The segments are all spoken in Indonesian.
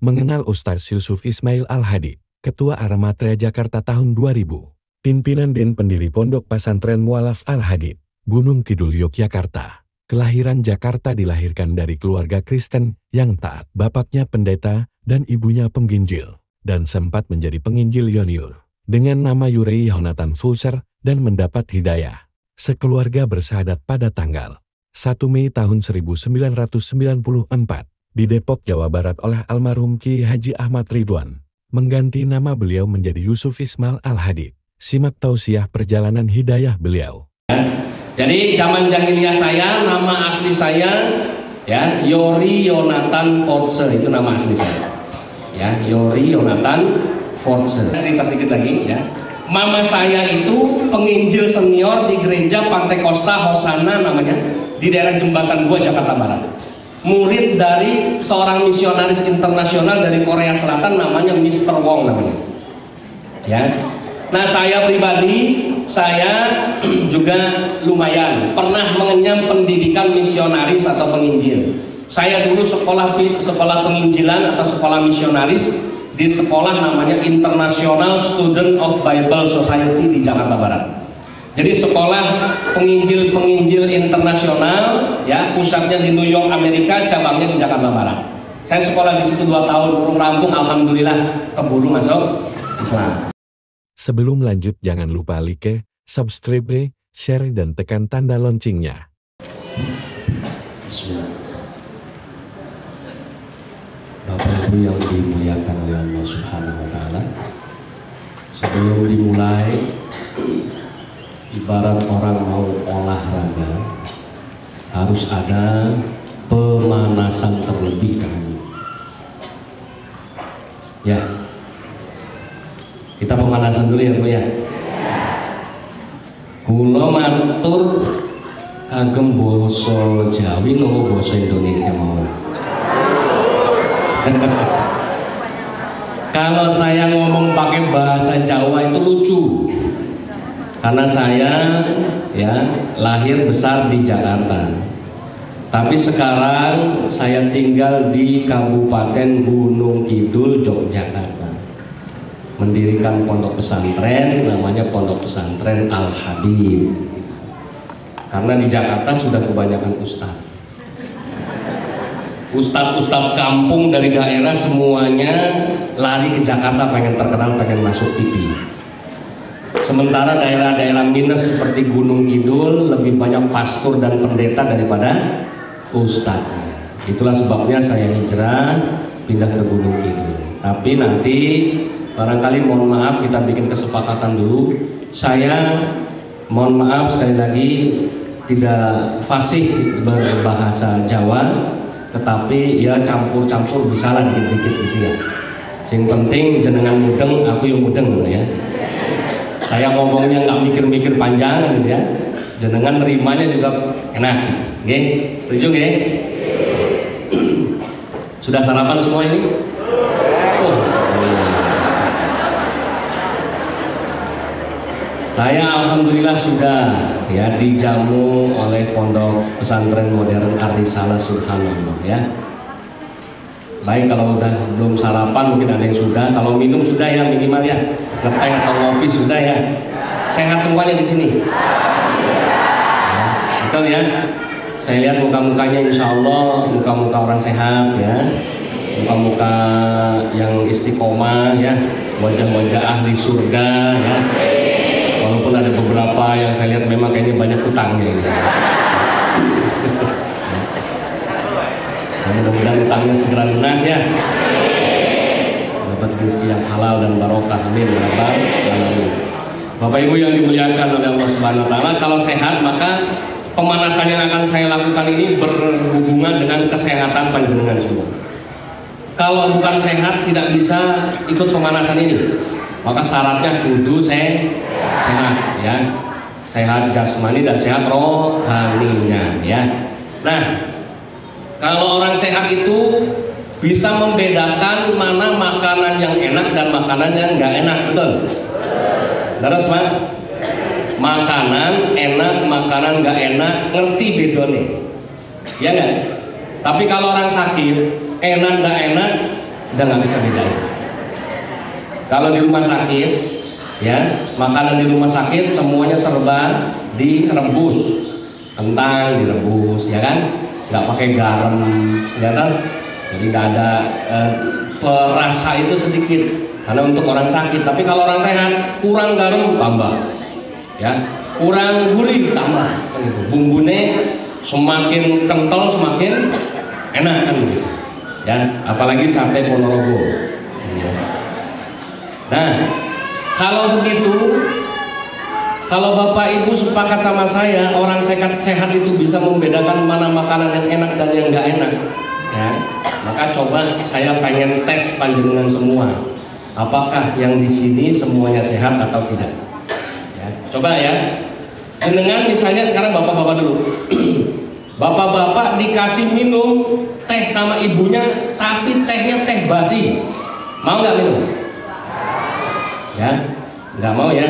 Mengenal Ustaz Yusuf Ismail Al-Hadi, Ketua Aramatria Jakarta tahun 2000. Pimpinan dan pendiri Pondok Pesantren Mualaf Al-Hadi, Gunung Kidul, Yogyakarta. Kelahiran Jakarta, dilahirkan dari keluarga Kristen yang taat. Bapaknya pendeta dan ibunya penginjil, dan sempat menjadi penginjil Yoniur dengan nama Yurei Yonatan Fulcher dan mendapat hidayah. Sekeluarga bersahadat pada tanggal 1 Mei tahun 1994 di Depok, Jawa Barat oleh almarhum Ki Haji Ahmad Ridwan. Mengganti nama beliau menjadi Yusuf Ismail Al-Hadi. Simak tausiah perjalanan hidayah beliau. Jadi zaman jahiliyah saya, nama asli saya ya Yori Yonatan Fulcher, itu nama asli saya. Ya, Yori Yonatan Fulcher. Cerita sedikit lagi ya. Mama saya itu penginjil senior di gereja Pantai Costa Hosana namanya, di daerah Jembatan 2 Jakarta Barat. Murid dari seorang misionaris internasional dari Korea Selatan namanya Mr. Wong namanya. Ya. Nah, saya pribadi saya juga lumayan pernah mengenyam pendidikan misionaris atau penginjil. Saya dulu sekolah penginjilan atau sekolah misionaris di sekolah namanya International Student of Bible Society di Jakarta Barat. Jadi sekolah penginjil internasional, ya, pusatnya di New York, Amerika, cabangnya di Jakarta Barat. Saya sekolah di situ 2 tahun, kurang rampung, alhamdulillah keburu masuk Islam. Sebelum lanjut, jangan lupa like, subscribe, share, dan tekan tanda loncengnya. Bapak Ibu yang dimuliakan oleh Allah Subhanahu wa Ta'ala, sebelum dimulai, ibarat orang mau olahraga, harus ada pemanasan terlebih dahulu. Ya, kita pemanasan dulu ya Bu ya. Kula matur kagem basa Jawi nopo basa Indonesia mawon. Kalau saya ngomong pakai bahasa Jawa itu lucu, karena saya ya lahir besar di Jakarta, tapi sekarang saya tinggal di Kabupaten Gunung Kidul, Yogyakarta, mendirikan pondok pesantren namanya Pondok Pesantren Al-Hadi. Karena di Jakarta sudah kebanyakan Ustadz kampung dari daerah semuanya lari ke Jakarta, pengen terkenal, pengen masuk TV. Sementara daerah-daerah minus seperti Gunung Kidul lebih banyak pastor dan pendeta daripada ustadz. Itulah sebabnya saya hijrah pindah ke Gunung Kidul. Tapi nanti barangkali mohon maaf, kita bikin kesepakatan dulu. Saya mohon maaf sekali lagi tidak fasih berbahasa Jawa, tetapi ya campur-campur bisa lah dikit-dikit gitu ya. Yang penting jenengan mudeng, aku yang mudeng ya. Saya ngomongnya nggak mikir-mikir panjang gitu ya. Jenengan nerimanya juga enak. Oke, setuju nggih? Sudah sarapan semua ini? Oh, saya alhamdulillah sudah ya dijamu oleh Pondok Pesantren Modern Ar-Risalah, subhanallah ya. Baik, kalau udah belum sarapan mungkin ada yang sudah, kalau minum sudah ya minimal ya, ngeteh atau ngopi sudah ya. Sehat semuanya di sini. Ya, betul ya. Saya lihat muka-mukanya insya Allah muka-muka orang sehat ya, muka-muka yang istiqomah ya, wajah-wajah ahli surga ya. Walaupun ada beberapa yang saya lihat memang kayaknya banyak utangnya ini. Mudah-mudahan utangnya segera lunas ya. Dapat rezeki yang halal dan barokah, amin ya rabbal alamin. Bapak Ibu yang dimuliakan oleh Allah Subhanahu wa Ta'ala, kalau sehat maka pemanasan yang akan saya lakukan ini berhubungan dengan kesehatan panjenengan semua. Kalau bukan sehat tidak bisa ikut pemanasan ini. Maka syaratnya kudu sehat ya, sehat jasmani dan sehat rohaninya ya. Nah, kalau orang sehat itu bisa membedakan mana makanan yang enak dan makanan yang nggak enak, betul? Terus Pak, makanan enak, makanan nggak enak, ngerti bedanya, ya nggak? Tapi kalau orang sakit, enak nggak enak, udah nggak bisa bedain. Kalau di rumah sakit, ya makanan di rumah sakit semuanya serba direbus, kentang direbus, ya kan, nggak pakai garam, ya kan, jadi nggak ada perasa itu sedikit, karena untuk orang sakit. Tapi kalau orang sehat, kurang garam tambah, ya, kurang gurih tambah, kan gitu. Bumbunya semakin kental semakin enak kan gitu, ya, apalagi sate Ponorogo. Ya. Nah, kalau begitu, kalau Bapak Ibu sepakat sama saya, orang sehat itu bisa membedakan mana makanan yang enak dan yang nggak enak, ya. Maka coba saya pengen tes panjenengan semua, apakah yang di sini semuanya sehat atau tidak? Ya, coba ya. Dengan misalnya sekarang bapak-bapak dulu, bapak-bapak dikasih minum teh sama ibunya, tapi tehnya teh basi, mau nggak minum? Ya, nggak mau ya.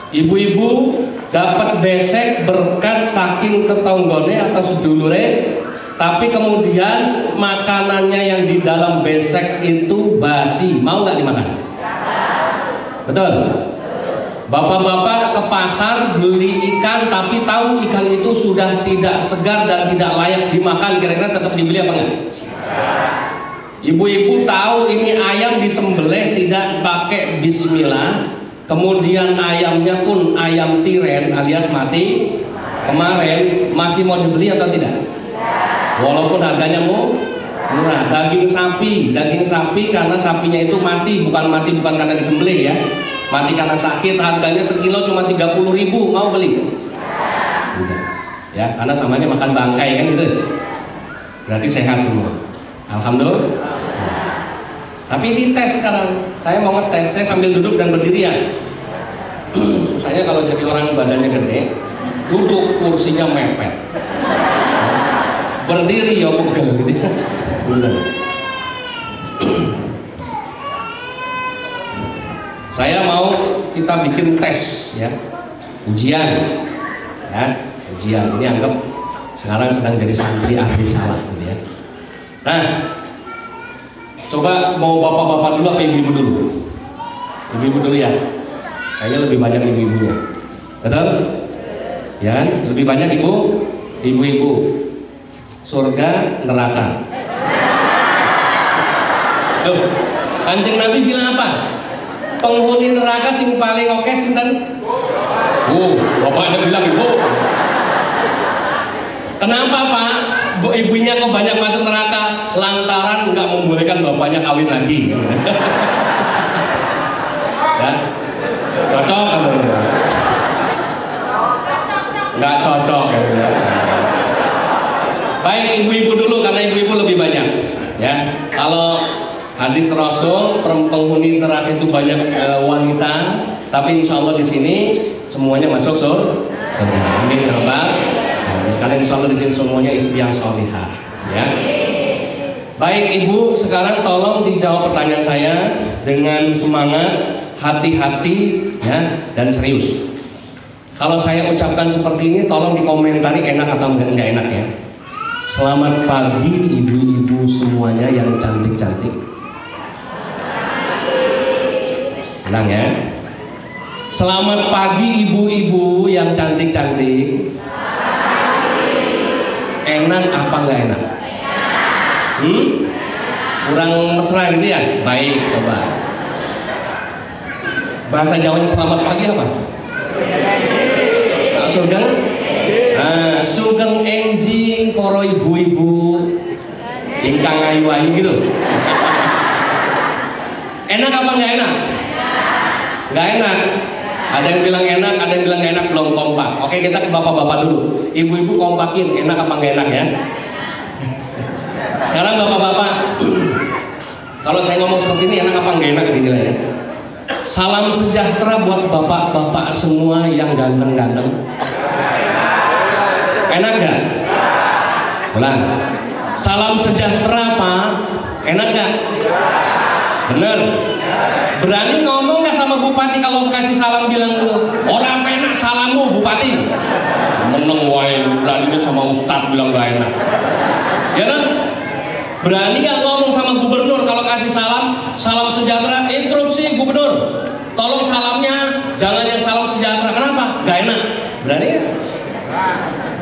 Ibu-ibu dapat besek berkat saking tetonggone atau sedulure, tapi kemudian makanannya yang di dalam besek itu basi, mau nggak dimakan? Betul. Bapak-bapak ke pasar beli ikan, tapi tahu ikan itu sudah tidak segar dan tidak layak dimakan, kira-kira tetap dibeli apa enggak? Ibu-ibu tahu ini ayam disembelih tidak pakai bismillah, kemudian ayamnya pun ayam tiren alias mati kemarin, masih mau dibeli atau tidak? Walaupun harganya murah. Daging sapi karena sapinya itu mati bukan karena disembelih ya, mati karena sakit, harganya sekilo cuma 30.000, mau beli? Udah. Ya, karena samanya makan bangkai kan gitu. Berarti sehat semua. Alhamdulillah. Tapi ini tes sekarang, saya mau ngetes, saya sambil duduk dan berdiri ya. Susahnya kalau jadi orang badannya gede, duduk kursinya mepet, berdiri ya pegel gitu. Saya mau kita bikin tes ya, ujian ya, ujian ini anggap sekarang sedang jadi santri ahli salat gitu ya. Nah, coba mau bapak-bapak dulu apa ibu-ibu dulu? Ibu-ibu dulu ya, kayaknya lebih banyak ibu-ibunya, betul? Ya kan? Lebih banyak ibu-ibu. Surga, neraka. Loh, Kanjeng Nabi bilang apa? Penghuni neraka sing paling oke sinten? Bapaknya bilang ibu. Kenapa Pak? Ibunya kok banyak masuk neraka? Lantaran nggak membolehkan bapaknya kawin lagi. Ya, cocok atau nggak cocok ya? Baik, ibu-ibu dulu karena ibu-ibu lebih banyak. Ya, kalau hadis Rasul penghuni neraka itu banyak wanita, tapi insya Allah di sini semuanya masuk surga. Amin ya Rabbal. Karena insya Allah di sini semuanya istri yang solihah. Ya. Baik ibu, sekarang tolong dijawab pertanyaan saya dengan semangat, hati-hati, ya, dan serius. Kalau saya ucapkan seperti ini, tolong dikomentari enak atau enggak enak ya. Selamat pagi ibu-ibu semuanya yang cantik-cantik. Bilang ya. Selamat pagi ibu-ibu yang cantik-cantik. Enak apa enggak enak? Kurang mesra gitu ya? Baik, coba. Bahasa Jawanya selamat pagi apa? Sugeng? Nah, sugeng enjing poro ibu-ibu ingkang ayu-ayu gitu. Enak apa enggak enak? Enggak enak. Ada yang bilang enak, ada yang bilang enak, belum kompak. Oke, kita ke bapak-bapak dulu. Ibu-ibu kompakin, enak apa enggak enak ya? Sekarang bapak-bapak, kalau saya ngomong seperti ini enak apa enggak enak dinilai ya? Salam sejahtera buat bapak-bapak semua yang ganteng-ganteng. Enak gak? Ulang. Salam sejahtera Pak. Enak gak? Bener. Berani ngomong gak sama bupati kalau kasih salam bilang dulu, orang enak salamu bupati. Meneng wae, beraninya sama ustadz bilang gak enak. Ya kan? Berani gak ngomong sama gubernur kalau kasih salam, salam sejahtera, instruksi gubernur, tolong salamnya jangan yang salam sejahtera. Kenapa? Gak enak. Berani ya?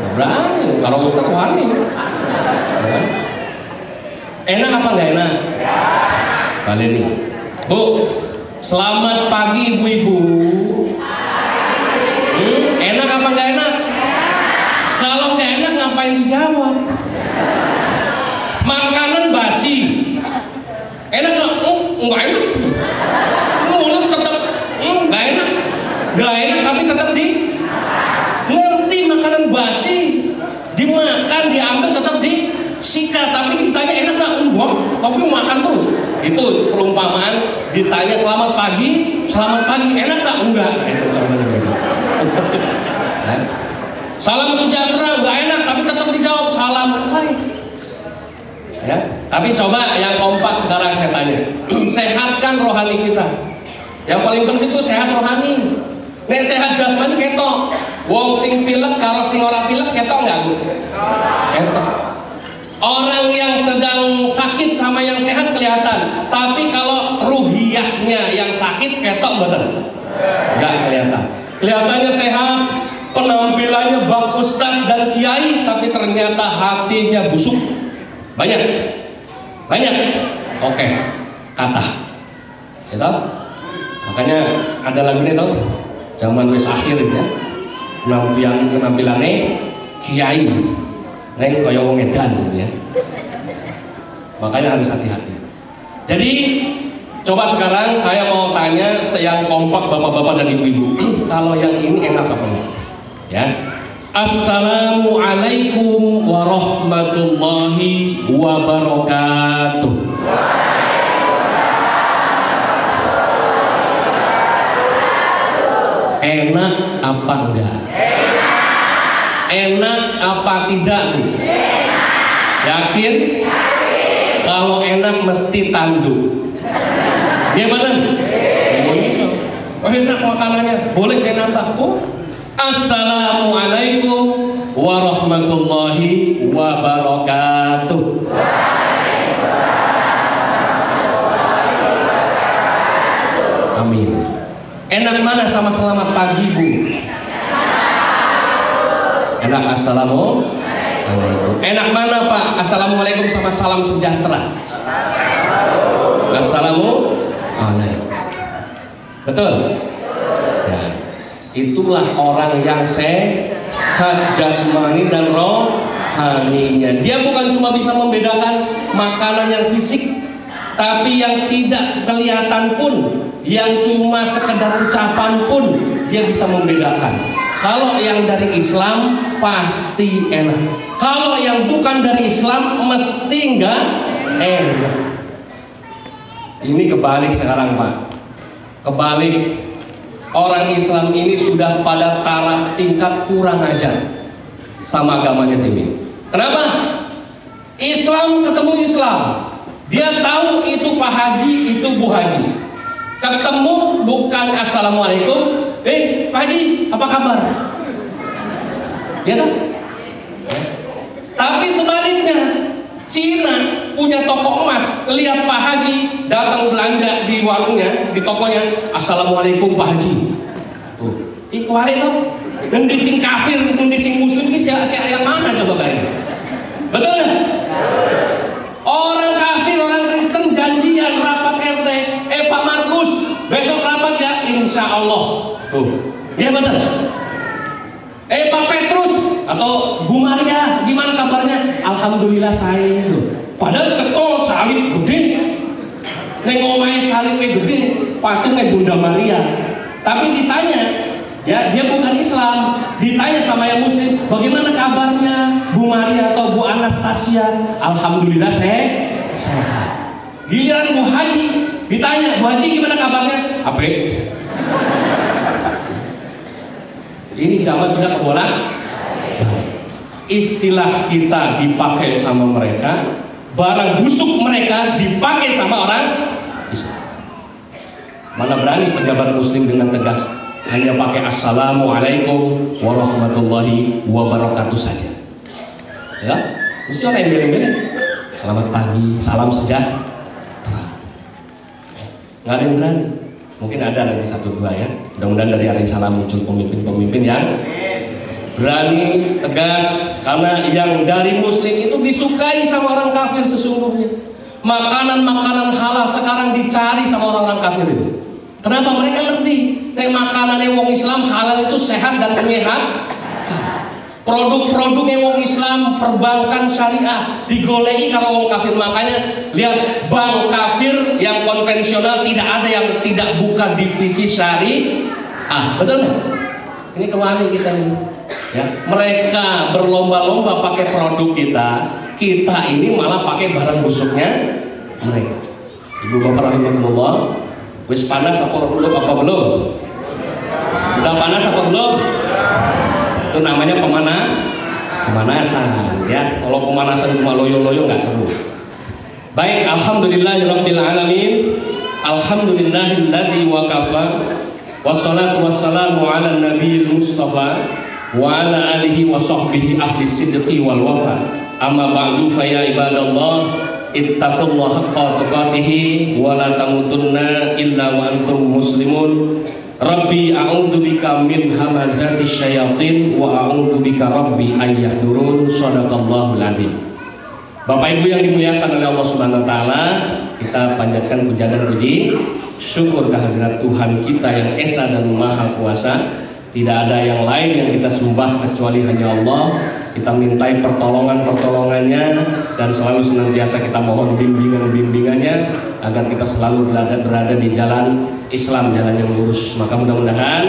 Gak berani. Kalau Ustaz wani. Enak apa gak enak? Balik nih. Bu, selamat pagi ibu-ibu. Enak apa gak enak? Kalau gak enak ngapain dijawab? Makanan basi enak nggak? Nggak enak. Mulut tetap nggak enak, nggak enak tapi tetap ngerti makanan basi dimakan diambil tetap disikat, tapi ditanya enak nggak? Enggak, tapi makan terus. Itu perumpamaan ditanya selamat pagi enak nggak? Enggak. Itu contohnya. Salam sejahtera nggak enak tapi tetap dijawab salam baik. Ya, tapi coba yang kompak sekarang saya tanya, sehatkan rohani kita. Yang paling penting itu sehat rohani. Nek sehat jasmani ketok. Wong sing pilek karo sing ora pilek ketok nggak Bu? Ketok. Orang yang sedang sakit sama yang sehat kelihatan, tapi kalau ruhiyahnya yang sakit ketok betul? Nggak kelihatan. Kelihatannya sehat, penampilannya bagus dan kiai, tapi ternyata hatinya busuk. Banyak, oke, kata, gitu. Makanya ada lagu ini tau, zaman wis akhir ya, penampilannya kiai, neng kaya wong edan gitu ya. Makanya harus hati-hati. Jadi coba sekarang saya mau tanya yang kompak bapak-bapak dan ibu-ibu, kalau yang ini enak apa enggak? Ya. Assalamualaikum warahmatullahi wabarakatuh. Enak apa enggak? Enak apa tidak Bu? Yakin? Kalau enak mesti tanduk. Gimana? Oh, enak makanannya, boleh saya nambah Bu? Assalamualaikum warahmatullahi wabarakatuh. Amin. Enak mana sama selamat pagi Bu? Enak assalamualaikum. Enak mana Pak? Assalamualaikum sama salam sejahtera. Assalamualaikum. Betul? Itulah orang yang sehat jasmani dan rohaninya. Dia bukan cuma bisa membedakan makanan yang fisik, tapi yang tidak kelihatan pun, yang cuma sekedar ucapan pun dia bisa membedakan. Kalau yang dari Islam pasti enak. Kalau yang bukan dari Islam mesti enggak enak. Ini kebalik sekarang Pak. Kebalik. Orang Islam ini sudah pada taraf tingkat kurang ajar sama agamanya Timin. Kenapa? Islam ketemu Islam, dia tahu itu Pak Haji, itu Bu Haji. Ketemu bukan assalamualaikum, Pak Haji, apa kabar? Ya kan? Tapi sebaliknya, Cina punya toko emas, lihat Pak Haji datang belanja di warungnya, di tokonya, assalamualaikum Pak Haji. Tuh, ikhwali tuh, dan dising kafir, dan dising musuh ini siapa yang mana coba kalian? Betul nggak? Orang kafir, orang Kristen janjian rapat RT, Pak Markus, besok rapat ya, insya Allah. Tuh, ya betul. Pak Petrus atau Bu Maria, gimana kabarnya? Alhamdulillah saya itu. Padahal cetol salib gede, neng omahe salib gede, patungnya Bunda Maria. Tapi ditanya, ya dia bukan Islam, ditanya sama yang Muslim, bagaimana kabarnya Bu Maria atau Bu Anastasia? Alhamdulillah saya sehat. Giliran Bu Haji ditanya, Bu Haji gimana kabarnya? Apa? Ini zaman sudah kebolak. Istilah kita dipakai sama mereka, barang busuk mereka dipakai sama orang Islam. Mana berani pejabat Muslim dengan tegas hanya pakai assalamualaikum warahmatullahi wabarakatuh saja. Ya, mesti orang yang beli-beli. Selamat pagi, salam sejahtera. Nggak ada yang berani. Mungkin ada nanti satu dua ya. Mudah-mudahan dari hari salam muncul pemimpin-pemimpin yang berani, tegas. Karena yang dari muslim itu disukai sama orang kafir sesungguhnya. Makanan-makanan halal sekarang dicari sama orang-orang kafir itu. Kenapa? Mereka ngerti makanan yang wong Islam halal itu sehat dan menyehat. Produk-produk yang wong Islam, perbankan syariah digoleki kalau wong kafir. Makanya lihat bank kafir yang konvensional tidak ada yang tidak buka divisi syariah. Betul nggak? Ini kembali kita ini. Ya, mereka berlomba-lomba pakai produk kita ini malah pakai barang busuknya mereka. Ibu bapak rahimahullah, wis panas apa belum? Udah panas apa belum? Itu namanya pemanasan ya. Kalau pemanasan cuma loyo-loyo nggak seru. Baik, alhamdulillahirabbil alamin. Alhamdulillahilladzi wa kafa. Wassalatu wassalamu ala nabiyil mustafa wa ala alihi wa sahbihi ahli sidqi wal wafa. Amma ba'du fa ya ibadallah ittaqullaha haqqa tuqatih wa la tamutunna illa wa antum muslimun. Rabbi a'udzubika min hamazati syayatin wa a'udzubika rabbi ayyahdurun. Shadaqallahul adzim. Bapak Ibu yang dimuliakan oleh Allah Subhanahu wa taala, kita panjatkan puja dan puji syukur kehadirat Tuhan kita yang esa dan maha kuasa. Tidak ada yang lain yang kita sembah kecuali hanya Allah. Kita mintai pertolongannya dan selalu senantiasa kita mohon bimbingannya agar kita selalu berada di jalan Islam, jalan yang lurus. Maka mudah-mudahan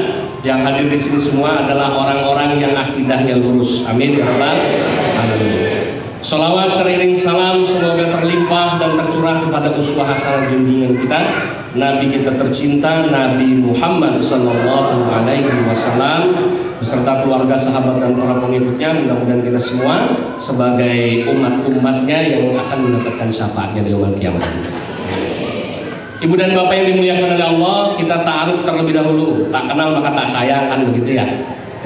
yang hadir di sini semua adalah orang-orang yang akidahnya lurus. Amin ya rabbal alamin. Sholawat teriring salam semoga terlimpah dan tercurah kepada uswah hasanah junjungan kita, Nabi kita tercinta Nabi Muhammad sallallahu alaihi wasallam beserta keluarga, sahabat dan para pengikutnya. Mudah-mudahan kita semua sebagai umat-umatnya yang akan mendapatkan syafaatnya di yaumul kiamat. Ibu dan bapak yang dimuliakan oleh Allah, kita ta'aruf terlebih dahulu. Tak kenal maka tak sayang, kan begitu ya.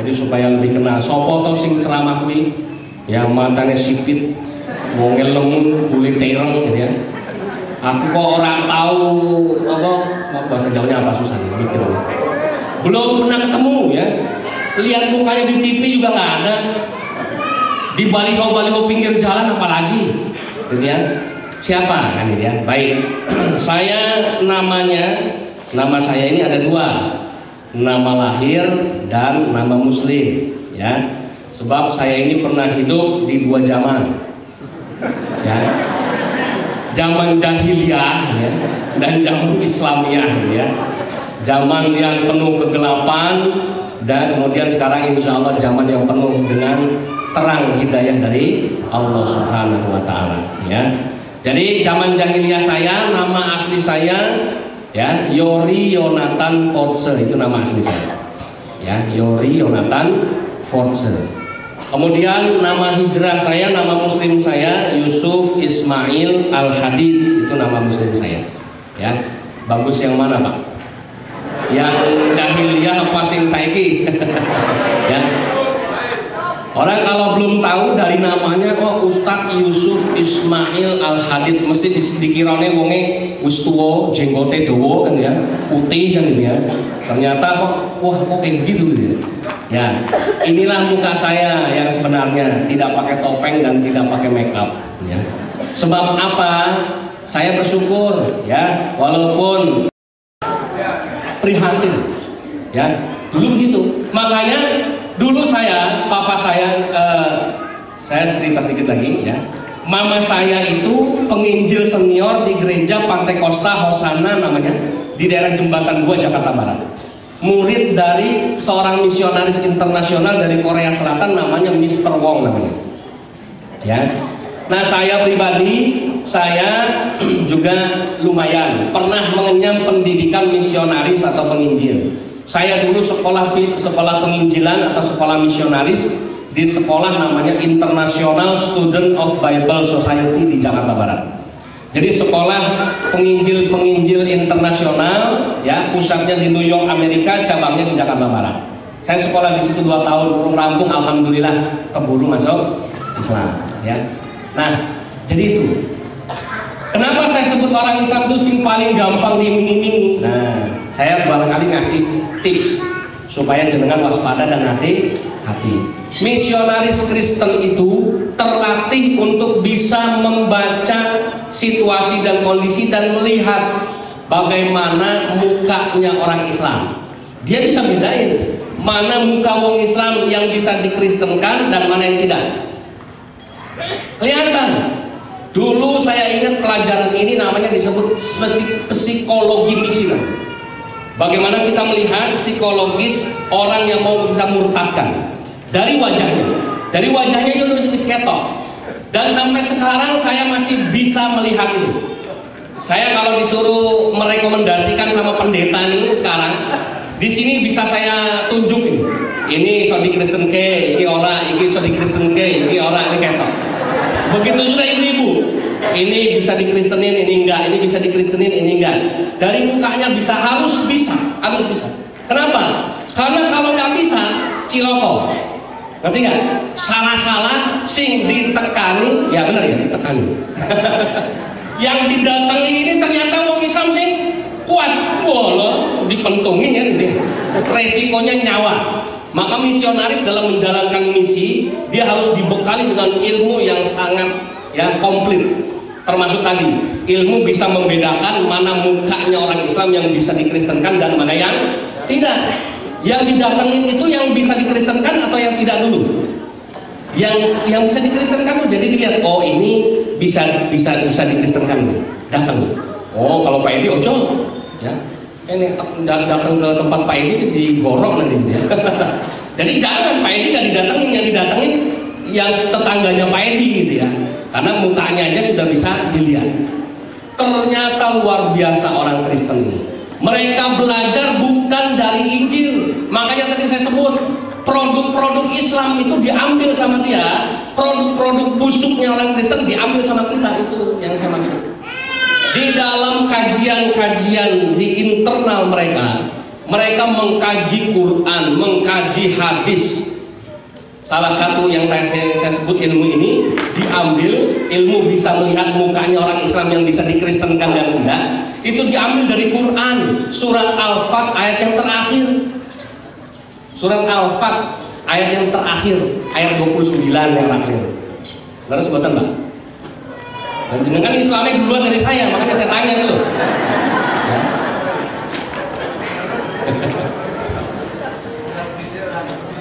Jadi supaya lebih kenal. Sopo tau sing ceramah kuwi yang matanya sipit, wongel lemun, kulit tereng gitu ya. Aku kok orang tahu apa bahasa Jawanya apa susah nih mikir. Belum pernah ketemu ya. Lihat mukanya di TV juga nggak ada. Di baliho-baliho pinggir jalan apalagi gitu ya. Siapa kan ini ya? Baik. Nama saya ini ada dua. Nama lahir dan nama muslim ya. Sebab saya ini pernah hidup di dua zaman ya. Zaman jahiliyah ya, dan zaman Islamiyah ya. Zaman yang penuh kegelapan dan kemudian sekarang insya Allah zaman yang penuh dengan terang hidayah dari Allah Subhanahu wa taala ya. Jadi zaman jahiliyah saya, nama asli saya ya Yori Yonatan Forse, itu nama asli saya ya, Yori Yonatan Forse. Kemudian nama hijrah saya, nama muslim saya Yusuf Ismail Al-Hadid, itu nama muslim saya ya. Bagus yang mana Pak? Yang jahiliyah apa sing saiki? Ya. Orang kalau belum tahu dari namanya kok Ustadz Yusuf Ismail Al-Hadid, mesti dikirane wonge wis tuwa, jenggote dawa kan ya, putih kan gitu ya. Ternyata kok kok kayak gitu ya. Ya, inilah muka saya yang sebenarnya, tidak pakai topeng dan tidak pakai make up ya. Sebab apa? Saya bersyukur ya, walaupun prihatin ya. Dulu gitu. Makanya dulu papa saya cerita sedikit lagi ya. Mama saya itu penginjil senior di gereja Pantai Costa Hosana namanya, di daerah Jembatan 2 Jakarta Barat. Murid dari seorang misionaris internasional dari Korea Selatan namanya Mr. Wong namanya. Ya. Nah, saya pribadi juga lumayan pernah mengenyam pendidikan misionaris atau penginjil. Saya dulu sekolah penginjilan atau sekolah misionaris di sekolah namanya International Student of Bible Society di Jakarta Barat. Jadi sekolah penginjil internasional ya, pusatnya di New York Amerika, cabangnya di Jakarta Barat. Saya sekolah di situ 2 tahun, belum rampung, alhamdulillah keburu masuk Islam ya. Nah, jadi itu Kenapa saya sebut orang Islam itu yang paling gampang diiming-imingi? Nah, saya barangkali ngasih tips supaya jenengan waspada dan hati-hati. Misionaris Kristen itu terlatih untuk bisa membaca situasi dan kondisi dan melihat bagaimana mukanya orang Islam. Dia bisa bedain mana muka wong Islam yang bisa dikristenkan dan mana yang tidak. Kelihatan. Dulu saya ingat pelajaran ini namanya disebut psikologi misilah. Bagaimana kita melihat psikologis orang yang mau kita murtadkan dari wajahnya. Dari wajahnya itu nulis ketok. Dan sampai sekarang saya masih bisa melihat itu. Saya kalau disuruh merekomendasikan sama pendeta ini sekarang, di sini bisa saya tunjuk ini. Ini Sodi Kristen ke, ini orang, ini Sodi Kristen ke, ini orang, ini ketok. Begitu juga ibu-ibu. Ini bisa dikristenin, ini enggak. Ini bisa dikristenin, ini enggak. Dari mukanya harus bisa. Kenapa? Karena kalau nggak bisa, ciloko. Ngerti nggak? Salah-salah, sing ditekani, ya benar ya ditekani. Yang didatangi ini ternyata wong Islam sing kuat, boleh dipentungin ya gitu. Resikonya nyawa. Maka misionaris dalam menjalankan misi dia harus dibekali dengan ilmu yang sangat komplit. Termasuk tadi ilmu bisa membedakan mana mukanya orang Islam yang bisa dikristenkan dan mana yang tidak. Yang didatengin itu yang bisa dikristenkan atau yang tidak dulu? Yang bisa dikristenkan tuh jadi dilihat, oh ini bisa dikristenkan nih, datang. Oh kalau Pak Edi ojo ya. Ini datang ke tempat Pak Edi digorok nanti dia. Jadi jangan Pak Edi nggak didatengin, yang didatengin yang tetangganya Pak Edi gitu ya. Karena mukanya aja sudah bisa dilihat. Ternyata luar biasa orang Kristen ini. Mereka belajar bukan dari Injil. Makanya tadi saya sebut produk-produk Islam itu diambil sama dia. Produk-produk busuknya orang Kristen diambil sama kita. Itu yang saya maksud. Di dalam kajian-kajian di internal mereka mengkaji Quran, mengkaji hadis. Salah satu yang saya sebut ilmu ini diambil, ilmu bisa melihat mukanya orang Islam yang bisa dikristenkan dan tidak, itu diambil dari Quran, surat Al-Fat ayat yang terakhir. Surat Al-Fat ayat yang terakhir, ayat 29 yang terakhir. Lalu sebutan Mbak. Dan jenengan Islamnya duluan dari saya, makanya saya tanya dulu.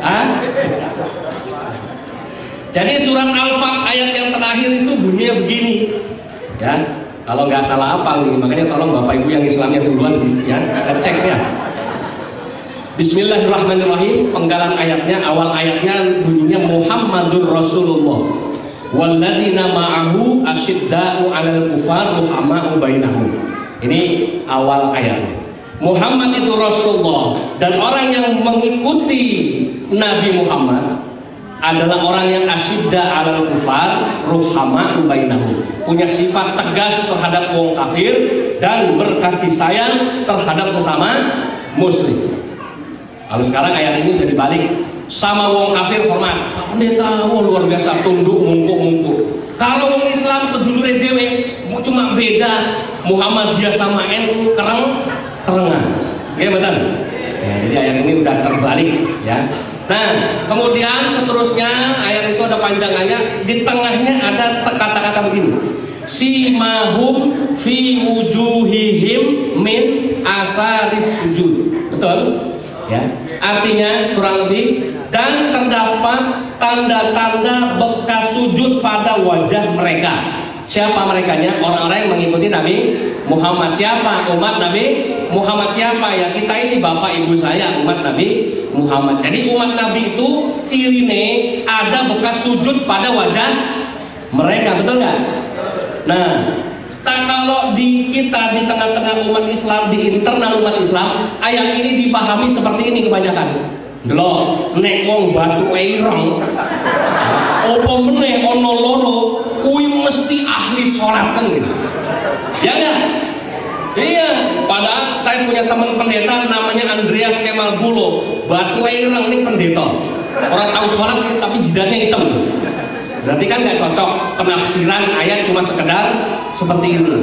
Ya. Jadi surat Al-Fat ayat yang terakhir itu bunyinya begini, ya. Kalau nggak salah apa nih, makanya tolong Bapak Ibu yang Islamnya duluan, ya, cek ya. Bismillahirrahmanirrahim. Penggalan ayatnya, awal ayatnya bunyinya Muhammadur Rasulullah. Walladzina ma'ahu asyidda'u 'alal kufar ruhama'u bainahum. Ini awal ayatnya. Muhammad itu Rasulullah dan orang yang mengikuti Nabi Muhammad adalah orang yang asyidda 'alal kufar ruhama'u bainahum. Punya sifat tegas terhadap wong kafir dan berkasih sayang terhadap sesama muslim. Lalu sekarang ayat ini udah dibalik. Sama wong kafir hormat, pendeta luar biasa, tunduk mungkuk. Kalau wong Islam sedulure dhewe cuma beda Muhammadiyah sama NU kerengan. Ya betul. Ya, jadi ayat ini udah terbalik ya. Nah, kemudian seterusnya ayat itu ada panjangannya, di tengahnya ada kata-kata begini. Simahum fi wujuhihim min atharis sujud. Betul? Ya. Artinya kurang lebih, dan terdapat tanda-tanda bekas sujud pada wajah mereka. Siapa merekanya? Orang-orang yang mengikuti Nabi Muhammad. Siapa? Umat Nabi Muhammad. Siapa? Ya kita ini bapak ibu saya umat Nabi Muhammad. Jadi umat Nabi itu cirine ada bekas sujud pada wajah mereka, betul nggak? Nah, kalau di kita di tengah-tengah umat Islam, di internal umat Islam, ayat ini dipahami seperti ini kebanyakan. Delok, nek wong batu ireng, opo meneh ono loro, kuwi mesti ahli sholat kan gitu. Ya enggak? Iya, padahal saya punya teman pendeta namanya Andreas Kemal Bulo, batu ireng ini pendeta. Orang tahu sholat tapi jidatnya hitam. Berarti kan nggak cocok penafsiran ayat cuma sekedar seperti ini.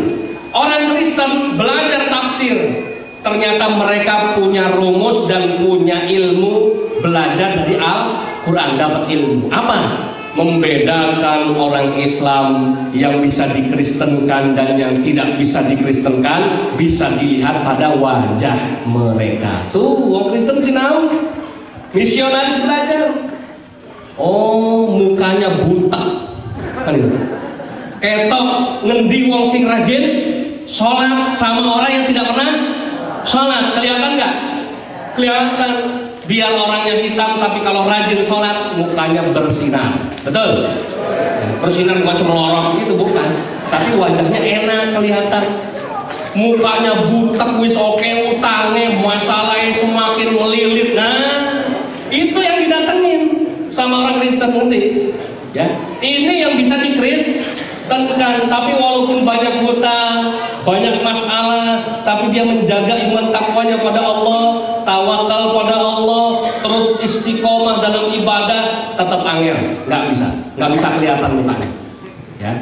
Orang Kristen belajar tafsir, ternyata mereka punya rumus dan punya ilmu, belajar dari Al-Quran, dapat ilmu. Apa? Membedakan orang Islam yang bisa dikristenkan dan yang tidak bisa dikristenkan bisa dilihat pada wajah mereka. Tuh, orang Kristen sinau, misionaris belajar. Oh, mukanya buta, kan itu. Ketok ngendi wong sing rajin sholat sama orang yang tidak pernah sholat, kelihatan nggak? Kelihatan. Biar orangnya hitam, tapi kalau rajin sholat mukanya bersinar. Betul? Bersinar bukan cuma lorong gitu, bukan. Tapi wajahnya enak kelihatan. Mukanya butek wis oke, utangnya masalahnya semakin melilit. Nah, itu yang didatengin sama orang Kristen, ngerti? Ya, ini yang bisa dikristenkan. Tapi walaupun banyak buta, banyak masalah, tapi dia menjaga iman takwanya pada Allah, tawakal pada Allah, terus istiqomah dalam ibadah, tetap angel, nggak bisa kelihatan mukanya. Ya,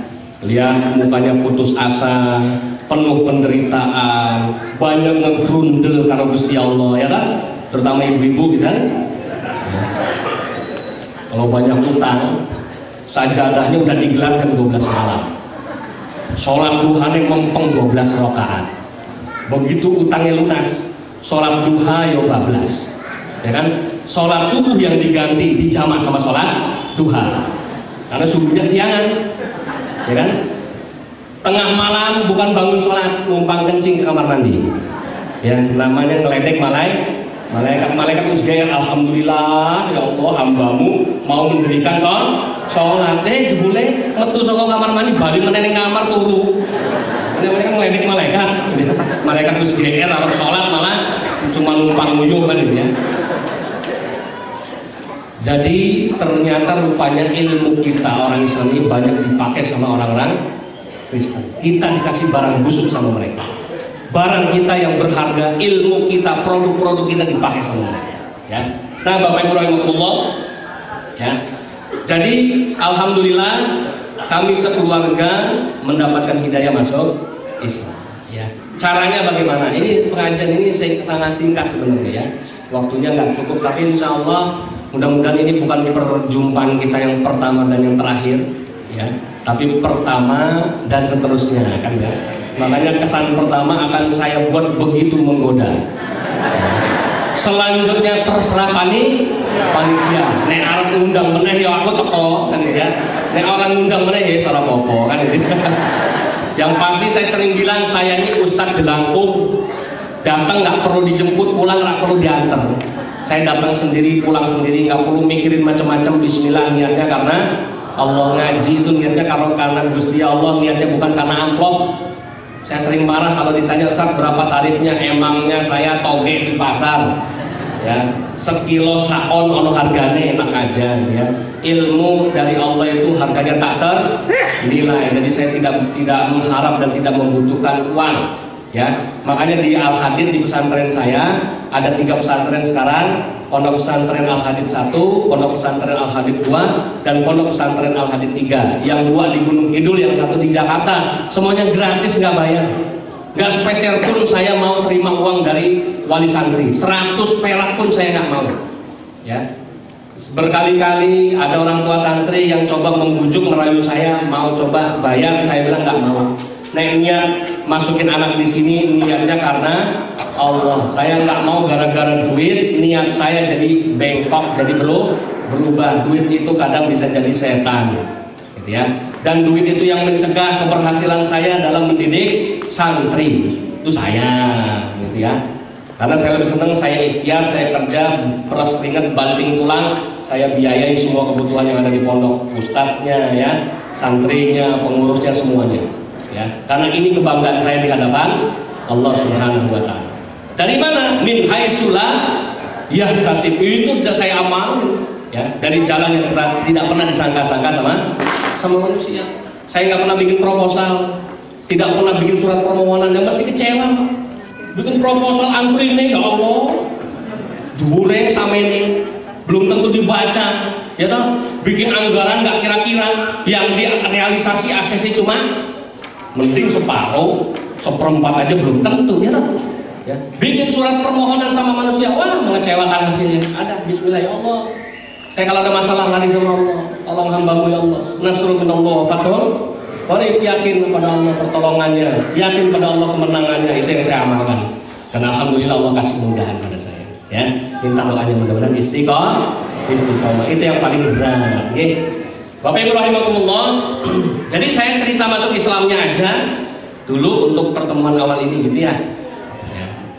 lihat mukanya putus asa, penuh penderitaan, banyak ngegrundel karena Gusti Allah, ya kan? Terutama ibu-ibu gitu kan. Ya. Kalau banyak utang, sajadahnya udah digelar jam 12 malam. Sholat duhanya mempeng 12 rakaat. Begitu utangnya lunas, sholat duha yo bablas. Ya kan? Sholat subuh yang diganti dijamak sama sholat duha. Karena subuhnya siangan. Ya kan? Tengah malam bukan bangun sholat, numpang kencing ke kamar mandi. Ya, namanya ngeledek malaikat musgaya. Alhamdulillah ya Allah, hambamu mau mendirikan sholat. Jebule metu saka kamar mandi bali meneh ning kamar turu. Mereka ngeledek malaikat musgaya arep sholat malah cuma numpang nguyuh kan gitu ya. Jadi ternyata rupanya ilmu kita orang Islam ini banyak dipakai sama orang-orang Kristen. Kita dikasih barang busuk sama mereka. Barang kita yang berharga, ilmu kita, produk-produk kita dipakai sama mereka. Ya. Nah, Bapak Ibu rahimahullah, ya. Jadi alhamdulillah kami sekeluarga mendapatkan hidayah masuk Islam. Ya. Caranya bagaimana? Ini pengajian ini sangat singkat sebenarnya ya. Waktunya nggak cukup, tapi insya Allah mudah-mudahan ini bukan perjumpaan kita yang pertama dan yang terakhir, ya. Tapi pertama dan seterusnya kan ya. Makanya kesan pertama akan saya buat begitu menggoda. Selanjutnya terserah panitia. Nek arep ngundang meneh ya aku teko kan ya. Nek orang ngundang meneh ya ora apa-apa kan gitu. Yang pasti saya sering bilang saya ini Ustadz jelangkung. Datang nggak perlu dijemput, pulang nggak perlu diantar. Saya datang sendiri, pulang sendiri, nggak perlu mikirin macam-macam. Bismillah niatnya karena Allah, ngaji itu niatnya karena Gusti Allah, niatnya bukan karena amplop. Saya sering marah kalau ditanya Ustaz berapa tarifnya, emangnya saya toge di pasar ya, sekilo saon ono harganya enak aja ya. Ilmu dari Allah itu harganya tak ternilai, jadi saya tidak mengharap dan tidak membutuhkan uang ya. Makanya di Al-Hadid, di pesantren saya ada 3 pesantren sekarang, Pondok Pesantren Al-Hadid 1, Pondok Pesantren Al-Hadid 2, dan Pondok Pesantren Al-Hadid 3. Yang 2 di Gunung Kidul, yang 1 di Jakarta. Semuanya gratis, nggak bayar. Nggak spesial pun saya mau terima uang dari wali santri. 100 perak pun saya nggak mau. Ya. Berkali-kali ada orang tua santri yang coba membujuk, merayu saya mau coba bayar, saya bilang nggak mau. Niat masukin anak di sini niatnya karena Allah. Saya nggak mau gara-gara duit, niat saya jadi bengkok, jadi berubah. Duit itu kadang bisa jadi setan, gitu ya. Dan duit itu yang mencegah keberhasilan saya dalam mendidik santri. Itu saya, gitu ya. Karena saya lebih senang, saya ikhtiar, saya kerja, peras keringat, banting tulang, saya biayai semua kebutuhan yang ada di pondok, ustadznya, ya, santrinya, pengurusnya, semuanya. Ya, karena ini kebanggaan saya di hadapan Allah Subhanahu wa Ta'ala. Dari mana? Min haitsula yahtasib, itu saya amalin ya, dari jalan yang tidak pernah disangka-sangka sama manusia. Saya nggak pernah bikin proposal, tidak pernah bikin surat permohonan, yang mesti kecewa. Bikin proposal antrine ya Allah, dhuwure samene belum tentu dibaca, ya toh. Bikin anggaran nggak kira-kira, yang direalisasi ACC cuma Mending separuh, seperempat aja belum tentu ya toh. Ya. Bikin surat permohonan sama manusia, wah mengecewakan hasilnya. Ada bismillah ya Allah. Saya kalau ada masalah lari sama Allah. Tolong hambamu ya Allah. Nasrul minallah wa fathul qarib, yakin kepada Allah pertolongannya, yakin pada Allah kemenangannya, itu yang saya amalkan. Dan alhamdulillah Allah kasih mudahan pada saya. Ya, minta doanya mudah-mudahan istiqomah. Itu yang paling berat. Nggih. Bapak Ibu rahimakumullah. Jadi saya cerita masuk Islamnya aja dulu untuk pertemuan awal ini gitu ya.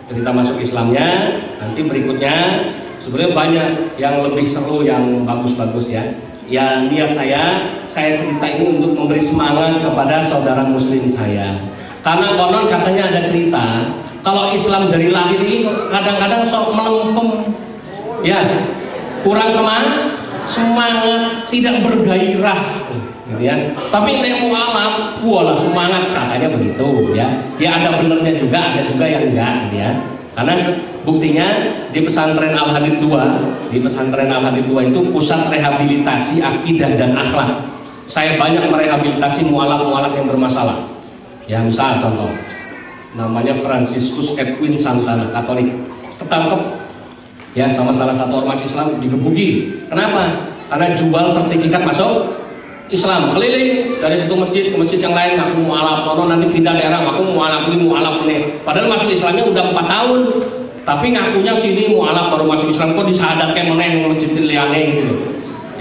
Cerita masuk Islamnya, nanti berikutnya sebenarnya banyak yang lebih seru, yang bagus-bagus ya. Yang niat saya cerita ini untuk memberi semangat kepada saudara muslim saya. Karena konon katanya ada cerita, kalau Islam dari lahir ini kadang-kadang sok melempem, ya, kurang semangat, tidak bergairah, gitu ya. Tapi ilmu alam, walah semangat, katanya begitu ya. Ya ada benernya juga, ada juga yang enggak, gitu ya. Karena buktinya di pesantren Al-Hadid 2, itu pusat rehabilitasi akidah dan akhlak. Saya banyak merehabilitasi mualaf-mualaf yang bermasalah. Ya misal contoh, namanya Franciscus Edwin Santana, Katolik, ketangkep ya sama salah satu ormas Islam, digebuki. Kenapa? Karena jual sertifikat masuk Islam, keliling dari satu masjid ke masjid yang lain, ngaku mualaf, sono nanti pindah daerah, ngaku mualaf ini. Padahal masuk Islamnya udah 4 tahun, tapi ngakunya sini mualaf baru masuk Islam, kok disahadatkan meneh masjid liane gitu.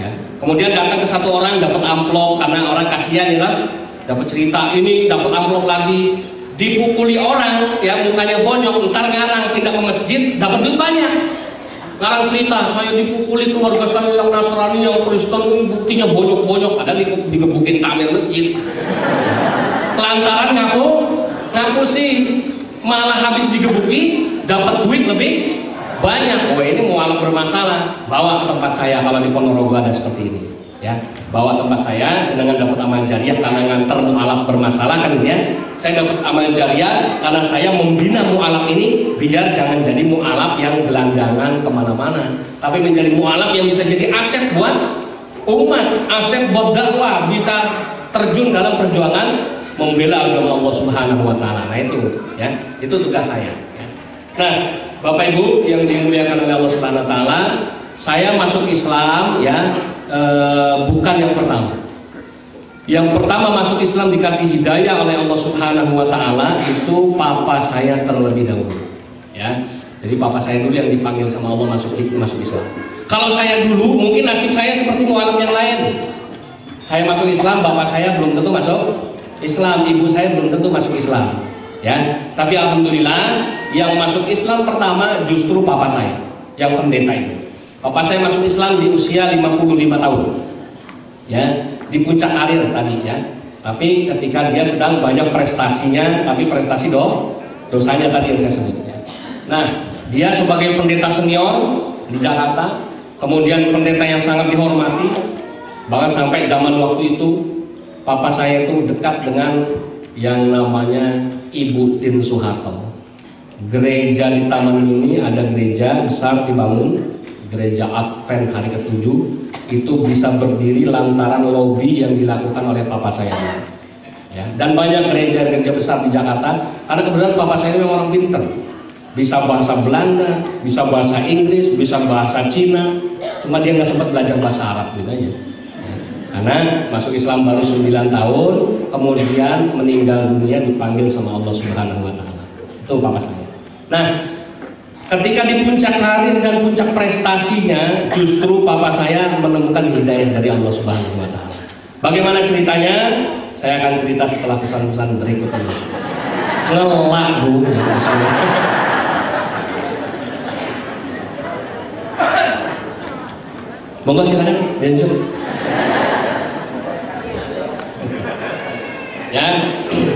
Ya. Kemudian datang ke satu orang dapat amplop, karena orang kasihan ya, dapat cerita ini, dapat amplop lagi, dipukuli orang, ya mukanya bonyok, ntar ngarang pindah ke masjid, dapat duit banyak. Ngarang cerita, saya dipukuli keluarga saya yang Nasrani, yang Kristen, ini buktinya bonyok-bonyok, ada digebukin tamir masjid. Lantaran ngaku sih, malah habis digebuki, dapat duit lebih banyak. Oh ini mualaf bermasalah, bawa ke tempat saya kalau di Ponorogo ada seperti ini. Ya, bawa tempat saya, jangan dapat amal jariah karena nganter mualaf bermasalah kan ya. Saya dapat amal jariah karena saya membina mualaf ini biar jangan jadi mualaf yang gelandangan kemana-mana, tapi menjadi mualaf yang bisa jadi aset buat umat, aset buat dakwah, bisa terjun dalam perjuangan membela agama Allah Subhanahu wa taala. Nah itu ya, itu tugas saya ya. Nah, Bapak Ibu yang dimuliakan oleh Allah Subhanahu wa taala, saya masuk Islam ya bukan yang pertama. Yang pertama masuk Islam dikasih hidayah oleh Allah Subhanahu wa taala itu papa saya terlebih dahulu. Ya. Jadi papa saya dulu yang dipanggil sama Allah masuk Islam. Kalau saya dulu mungkin nasib saya seperti mualaf yang lain. Saya masuk Islam, bapak saya belum tentu masuk Islam, ibu saya belum tentu masuk Islam. Ya. Tapi alhamdulillah yang masuk Islam pertama justru papa saya, yang pendeta itu. Papa saya masuk Islam di usia 55 tahun. Ya, di puncak karir tadi ya. Tapi ketika dia sedang banyak prestasinya, tapi prestasi dosanya tadi yang saya sebut ya. Nah, dia sebagai pendeta senior di Jakarta, kemudian pendeta yang sangat dihormati, bahkan sampai zaman waktu itu papa saya itu dekat dengan yang namanya Ibu Tin Soeharto. Gereja di Taman Mini, ada gereja besar dibangun, gereja Advent hari ke-7 itu bisa berdiri lantaran lobby yang dilakukan oleh papa saya ya. Dan banyak gereja-gereja besar di Jakarta karena kebetulan papa saya memang orang pinter, bisa bahasa Belanda, bisa bahasa Inggris, bisa bahasa Cina, cuma dia nggak sempat belajar bahasa Arab gitu aja ya. Karena masuk Islam baru 9 tahun, kemudian meninggal dunia dipanggil sama Allah Subhanahu wa taala. Itu papa saya. Nah, ketika di puncak karir dan puncak prestasinya, justru papa saya menemukan hidayah dari Allah Subhanahu wa taala. Bagaimana ceritanya? Saya akan cerita setelah pesan-pesan berikut ini. Ngelak Bu. Monggo silakan, Benjo. Ya,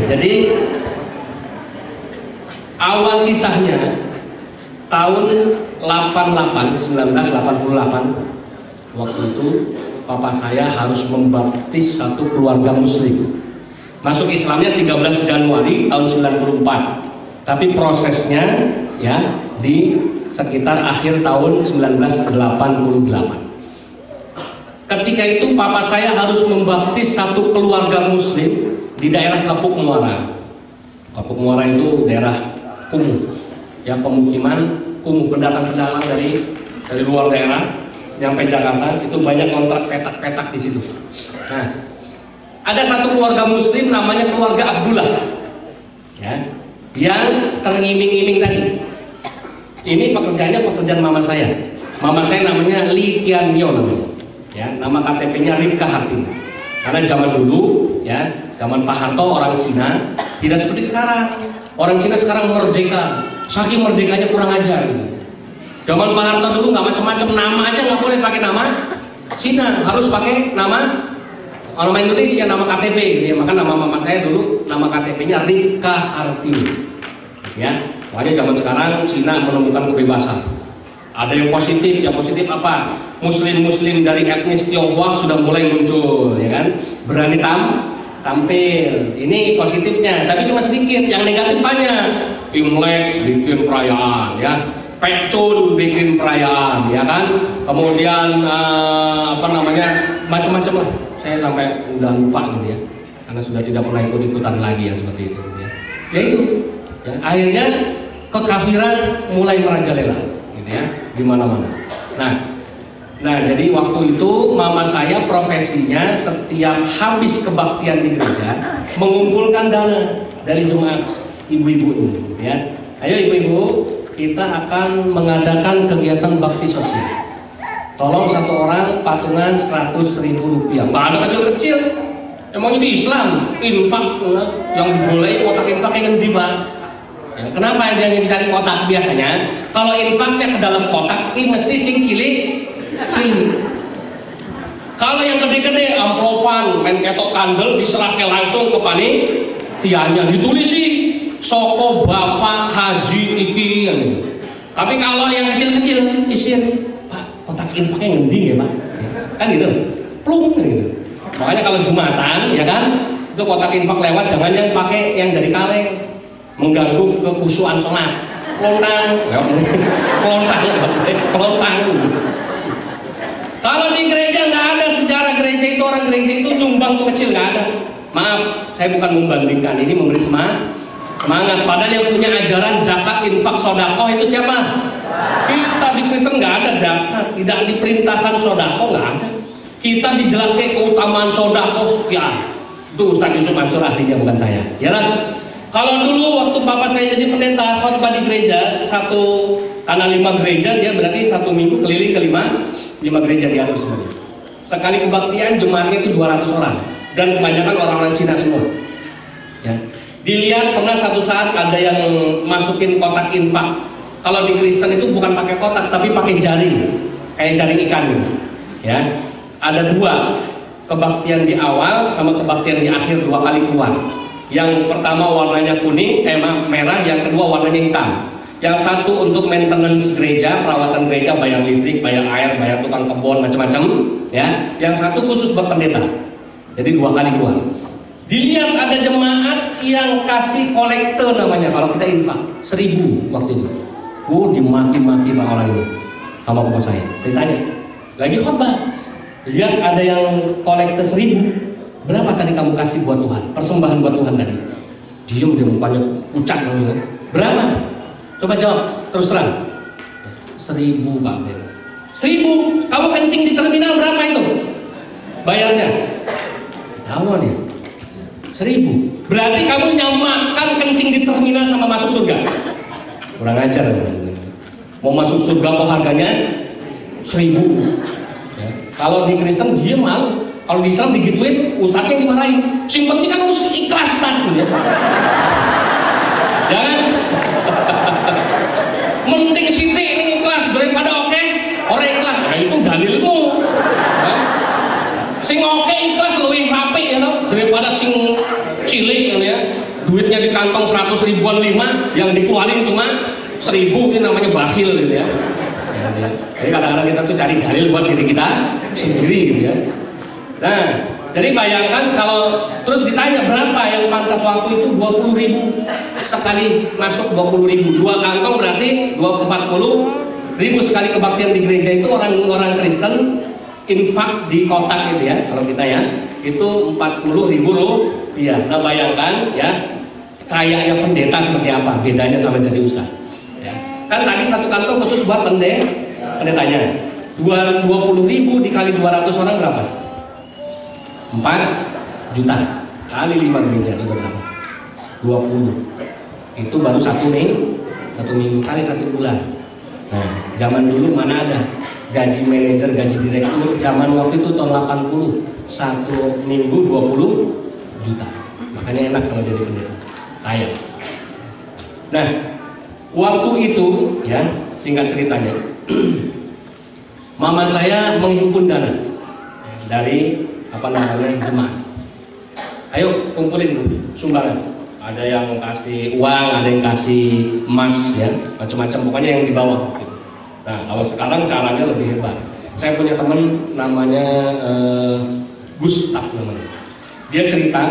jadi awal kisahnya tahun 1988 waktu itu papa saya harus membaptis satu keluarga muslim. Masuk Islamnya 13 Januari tahun 94. Tapi prosesnya ya di sekitar akhir tahun 1988. Ketika itu papa saya harus membaptis satu keluarga muslim di daerah Kapuk Muara. Kapuk Muara itu daerah kumuh, ya pemukiman kumuh, pendatang-pendatang dari luar daerah nyampe Jakarta itu banyak kontrak petak-petak di situ. Nah, ada satu keluarga Muslim namanya keluarga Abdullah, ya, yang terngimbing-imbing tadi. Ini pekerjaan mama saya. Mama saya namanya Li Tianyo namanya. Ya, nama KTP-nya Ripka Hartin. Karena zaman dulu, ya, zaman Pak Harto orang Cina tidak seperti sekarang. Orang Cina sekarang merdeka, saking merdekanya kurang ajar. Zaman Pak Harto dulu nggak macam-macam, nama aja nggak boleh pakai nama Cina, harus pakai nama Indonesia, nama KTP. Ya, maka nama mama saya dulu nama KTP-nya Ripka Hartin. Ya, makanya zaman sekarang Cina menemukan kebebasan. Ada yang positif apa? Muslim dari etnis Tionghoa sudah mulai muncul, ya kan? Berani tampil. Ini positifnya, tapi cuma sedikit. Yang negatif banyak. Imlek bikin perayaan, ya. Pecun bikin perayaan, ya kan? Kemudian macam-macam lah. Saya sampai udah lupa gitu ya, karena sudah tidak pernah ikut-ikutan lagi yang seperti itu. Ya, ya itu. Ya, akhirnya kekafiran mulai merajalela, gitu ya, di mana-mana. Nah, jadi waktu itu mama saya profesinya setiap habis kebaktian di gereja mengumpulkan dana dari jemaat ibu-ibu ini, ya. Ayo ibu-ibu, kita akan mengadakan kegiatan bakti sosial. Tolong satu orang patungan 100.000 rupiah. Nggak ada kecil-kecil. Emangnya di Islam infak yang dibolehin kotak infak yang gede, Pak. Ya, kenapa dia dicari kotak biasanya? Kalau infaknya ke dalam kotak, ini mesti sing cilik. Kalau yang gede-gede amplopan, main ketok kandel diserahkan langsung ke panitianya, ditulis sih Soko Bapak Haji Iki yang gitu. Tapi kalau yang kecil-kecil isin, Pak, kotak infaknya ngendi ya Pak? Ya, kan gitu, plung gitu. Makanya kalau Jumatan ya kan, itu kotak infak lewat jangan yang pakai yang dari kaleng, mengganggu kekhusyuan sholat. Kelontang. Kalau di gereja nggak ada sejarah gereja itu, orang gereja itu nyumbang tuh kecil, nggak ada. Maaf, saya bukan membandingkan, ini memberi semangat. Padahal yang punya ajaran zakat, infak, sodakoh itu siapa? Kita di Kristen nggak ada zakat, tidak diperintahkan sodakoh, nggak ada. Kita dijelaskan keutamaan sodakoh, ya itu Ustaz Yusuf Mansur ahlinya, bukan saya. Ya lah. Kalau dulu waktu bapak saya jadi pendeta khotbah di gereja karena 5 gereja, dia berarti 1 minggu keliling ke 5 gereja diatur semuanya. Sekali kebaktian jemaatnya itu 200 orang dan kebanyakan orang-orang Cina semua. Ya. Dilihat pernah satu saat ada yang masukin kotak infak. Kalau di Kristen itu bukan pakai kotak tapi pakai jaring, kayak jaring ikan gitu. Ya. Ada 2 kebaktian di awal sama kebaktian di akhir, 2 kali keluar. Yang pertama warnanya kuning, merah, yang kedua warnanya hitam. Yang satu untuk maintenance gereja, perawatan gereja, bayar listrik, bayar air, bayar tukang kebun, macam-macam, ya. Yang satu khusus buat pendeta. Jadi 2 kali keluar. Dilihat ada jemaat yang kasih kolektor namanya kalau kita infak 1.000 waktu itu. Dimaki-maki Pak orang itu sama bapak saya. Ditanya, lagi khotbah. Lihat ada yang kolektor 1.000. Berapa tadi kamu kasih buat Tuhan? Persembahan buat Tuhan tadi. Diam dia mukanya pucat. Berapa? Coba jawab, terus terang. 1.000 Pak. 1.000. Kamu kencing di terminal berapa itu? Bayarnya? Tahu dia. 1.000. Berarti kamu nyamakan kencing di terminal sama masuk surga? Kurang ajar. Mau masuk surga kok harganya 1.000. Ya. Kalau di Kristen dia malu. Kalau di Islam digituin, ustadznya dimarahin. Sing penting kan ikhlas kan, ya. Jangan. Mending siti ini ikhlas daripada oke, orang ikhlas. Nah itu dalilmu. Ya. Sing oke ikhlas lebih rapi ya, daripada sing cilik ya. Duitnya di kantong 100 ribuan 5, yang dikeluarin cuma 1.000, ini namanya bakhil gitu ya. Jadi kadang-kadang kita tuh cari dalil buat diri kita sendiri gitu ya. Nah, jadi bayangkan kalau terus ditanya berapa yang pantas waktu itu 20.000 sekali masuk 20.000, 2 kantong berarti 40.000 sekali kebaktian di gereja itu orang Kristen infak di kotak itu ya kalau kita ya itu 40.000 rupiah. Nah bayangkan ya, kayaknya pendeta seperti apa bedanya sama jadi ustaz ya. Kan tadi satu kantor khusus buat pendetanya, 20.000 dikali 200 orang berapa? 4 juta kali 5 gereja itu berapa? 20. Itu baru satu minggu kali 1 bulan. Nah zaman dulu mana ada gaji manajer, gaji direktur, zaman waktu itu tahun 80, 1 minggu 20 juta. Makanya enak kalau jadi pendeta, kaya. Nah waktu itu ya, singkat ceritanya, mama saya menghimpun dana dari jemaat. Ayo kumpulin dulu sumbangan. Ada yang kasih uang, ada yang kasih emas ya, macam-macam, pokoknya yang dibawa. Nah kalau sekarang caranya lebih hebat. Saya punya teman namanya Gustaf namanya. Dia cerita,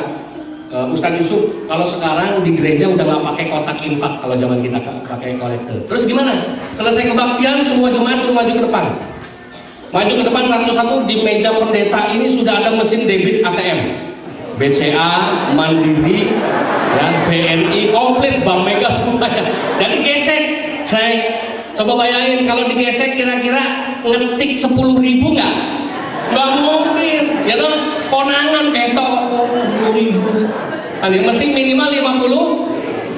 Ustadz Yusuf, kalau sekarang di gereja udah nggak pakai kotak infak, kalau zaman kita pakai kolektor. Terus gimana? Selesai kebaktian, semua jemaat suruh maju ke depan. Maju ke depan satu-satu. Di meja pendeta ini sudah ada mesin debit ATM, BCA, Mandiri, ya, BNI, komplit, Bank Mega semuanya. Jadi gesek. Saya coba bayangin kalau digesek kira-kira ngetik 10.000 nggak? Nggak mungkin, ya toh, konangan ketok 10.000. Tapi mesti minimal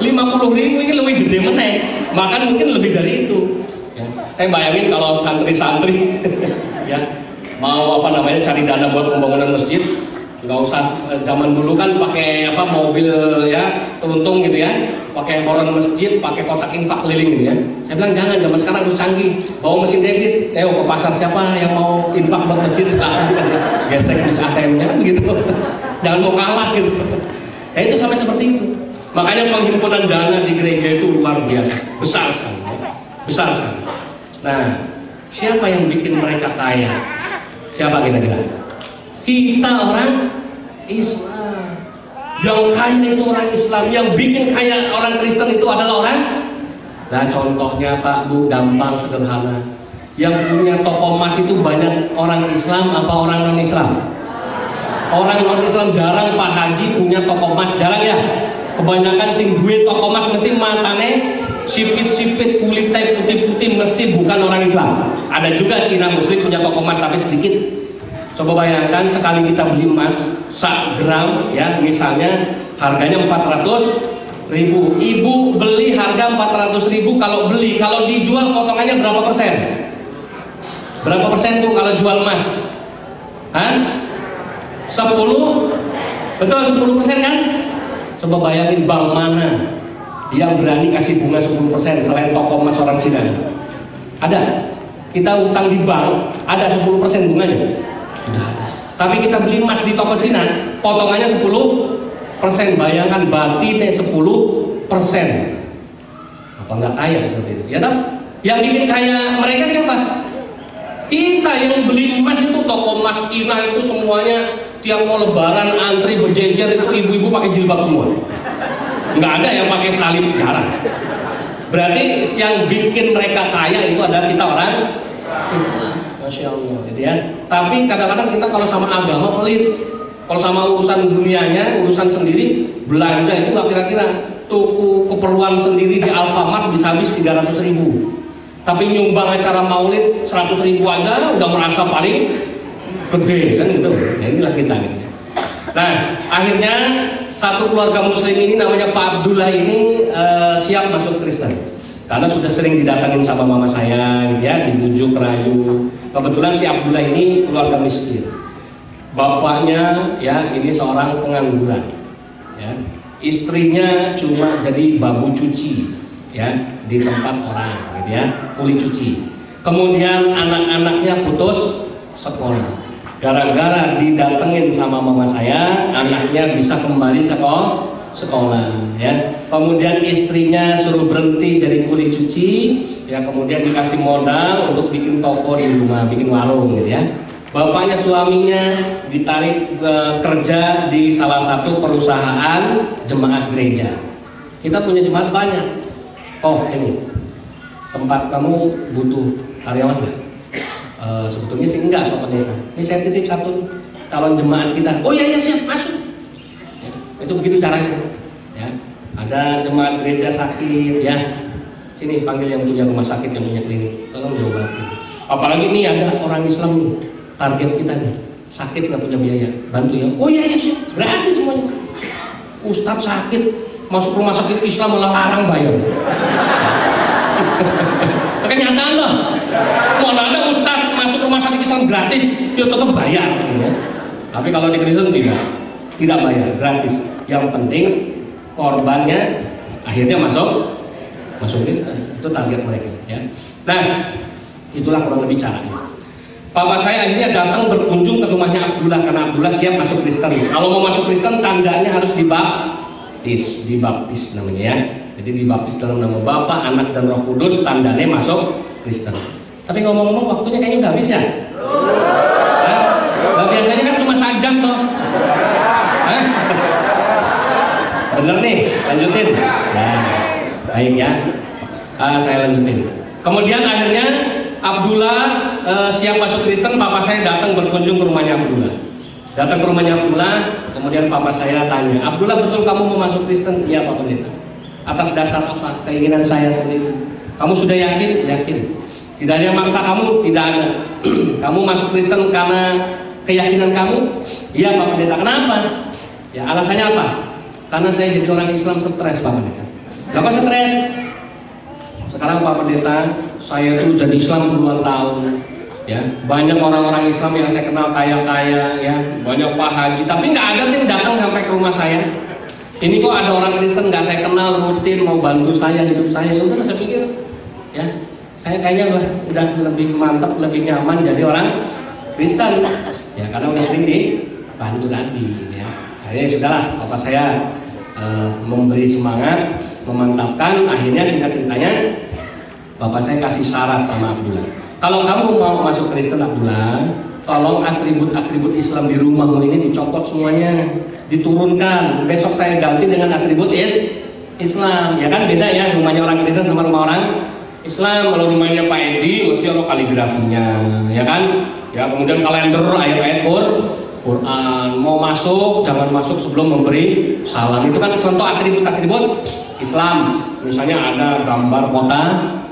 50.000 ini lebih gede meneh. Bahkan mungkin lebih dari itu. Ya. Saya bayangin kalau santri-santri ya mau cari dana buat pembangunan masjid, nggak usah zaman dulu kan pakai mobil ya teruntung gitu ya, pakai horon masjid, pakai kotak infak keliling gitu ya. Saya bilang jangan, zaman sekarang harus canggih, bawa mesin debit, ke pasar, siapa yang mau infak buat masjid sekarang gesek bis ATM-nya kan gitu. Jangan mau kalah gitu. Ya itu sampai seperti itu. Makanya penghimpunan dana di gereja itu luar biasa, besar sekali. Nah, siapa yang bikin mereka kaya? Siapa kira-kira? Kita orang Islam. Yang kaya itu orang Islam. Yang bikin kaya orang Kristen itu adalah orang. Nah contohnya Pak Bu, gampang sederhana. Yang punya toko emas itu banyak orang Islam apa orang non Islam? Orang non Islam jarang Pak Haji punya toko emas, jarang ya. Kebanyakan sing duwe toko emas mesti matane sipit-sipit, kulitnya putih-putih, mesti bukan orang Islam. Ada juga Cina Muslim punya toko emas tapi sedikit. Coba bayangkan sekali kita beli emas 1 gram ya, misalnya harganya 400.000. Ibu beli harga 400.000 kalau beli, kalau dijual potongannya berapa persen? Berapa persen tuh kalau jual emas? 10? Betul 10% kan? Coba bayangin bank mana yang berani kasih bunga 10% selain toko emas orang Cina? Ada? Kita utang di bank ada 10% bunganya? Tidak ada. Tapi kita beli emas di toko Cina, potongannya 10%. Bayangkan batinnya 10%. Apa nggak kaya seperti itu? Ya toh? Yang bikin kaya mereka siapa? Kita yang beli emas itu, toko emas Cina itu semuanya tiap mau lebaran antri berjejer, itu ibu-ibu pakai jilbab semua. Nggak ada yang pakai salib, jarang. Berarti yang bikin mereka kaya itu adalah kita orang Islam. Masya Allah, gitu ya. Tapi kadang-kadang kita kalau sama agama pelit, kalau sama urusan dunianya, urusan sendiri, belanja itu nggak kira-kira. Tuku keperluan sendiri di Alfamart bisa habis 300.000. Tapi nyumbang acara maulid 100.000 aja udah merasa paling gede kan gitu. Nah inilah kita gitu. Nah akhirnya satu keluarga muslim ini namanya Pak Abdullah ini siap masuk Kristen karena sudah sering didatangin sama mama saya gitu ya, dibujuk rayu. Kebetulan si Abdullah ini keluarga miskin, bapaknya ya ini seorang pengangguran ya, istrinya cuma jadi babu cuci ya di tempat orang gitu ya, kuli cuci. Kemudian anak-anaknya putus sekolah. Gara-gara didatengin sama mama saya, anaknya bisa kembali sekolah ya. Kemudian istrinya suruh berhenti jadi kuli cuci ya, kemudian dikasih modal untuk bikin toko di rumah, bikin warung gitu ya. Bapaknya suaminya ditarik kerja di salah satu perusahaan jemaat gereja. Kita punya jemaat banyak. Oh ini tempat kamu butuh karyawan nggak? Sebetulnya sih enggak Pak Pendeta. Ini saya titip satu. calon jemaat kita. Oh iya siap masuk. Ya, itu begitu caranya. Ya, ada jemaat gereja sakit, ya sini panggil yang punya rumah sakit, yang punya klinik, tolong diobati. Apalagi ini ada orang Islam nih, target kita nih, sakit nggak punya biaya, bantu ya. Oh iya siap, gratis semuanya. Ustadz sakit masuk rumah sakit Islam malah larang bayar. Kenyataan loh, mana ada Ustadz masuk rumah sakit Islam gratis, dia tetap bayar. Ya. Tapi kalau di Kristen tidak bayar, gratis. Yang penting korbannya akhirnya masuk Kristen. Itu target mereka. Ya. Nah, itulah kurang lebih caranya. Papa saya akhirnya datang berkunjung ke rumahnya Abdullah karena Abdullah siap masuk Kristen. Kalau mau masuk Kristen tandanya harus dibaptis namanya ya. Jadi dibaptis dalam nama Bapa, Anak dan Roh Kudus, tandanya masuk Kristen. Tapi ngomong-ngomong waktunya kayaknya udah habis ya. Nah, biasanya kan cuma 1 jam toh. Bener nih, lanjutin. Nah, baik ya. Saya lanjutin. Kemudian akhirnya Abdullah siap masuk Kristen. Papa saya datang berkunjung ke rumahnya Abdullah. Datang ke rumahnya Abdullah, kemudian papa saya tanya, Abdullah betul kamu mau masuk Kristen? Iya Pak Pendeta. Atas dasar apa? Keinginan saya sendiri. Kamu sudah yakin? Yakin. Tidak ada yang maksa kamu? Tidak ada. Kamu masuk Kristen karena keyakinan kamu? Iya Pak Pendeta. Kenapa? Ya alasannya apa? Karena saya jadi orang Islam stres Pak Pendeta. Kenapa stres? Sekarang Pak Pendeta, saya tuh jadi Islam puluhan tahun. Ya, banyak orang-orang Islam yang saya kenal kaya-kaya, ya, banyak Pak Haji, tapi nggak ada yang datang sampai ke rumah saya. Ini kok ada orang Kristen nggak saya kenal rutin mau bantu saya hidup saya. Ya udah saya pikir, ya, saya kayaknya udah lebih mantap, lebih nyaman jadi orang Kristen. Ya, karena udah sering dibantu tadi. Ya, akhirnya sudahlah, bapak saya memberi semangat, memantapkan. Akhirnya singkat ceritanya, bapak saya kasih syarat sama Abdullah. Kalau kamu mau masuk Kristen Abdullah, tolong atribut-atribut Islam di rumahmu ini dicopot semuanya, diturunkan. Besok saya ganti dengan atribut Islam. Ya kan beda ya rumahnya orang Kristen sama rumah orang Islam. Kalau rumahnya Pak Edi mesti ada kaligrafinya, ya kan? Ya kemudian kalender, ayat-ayat Quran. Mau masuk jangan masuk sebelum memberi salam. Itu kan contoh atribut-atribut Islam. Misalnya ada gambar kota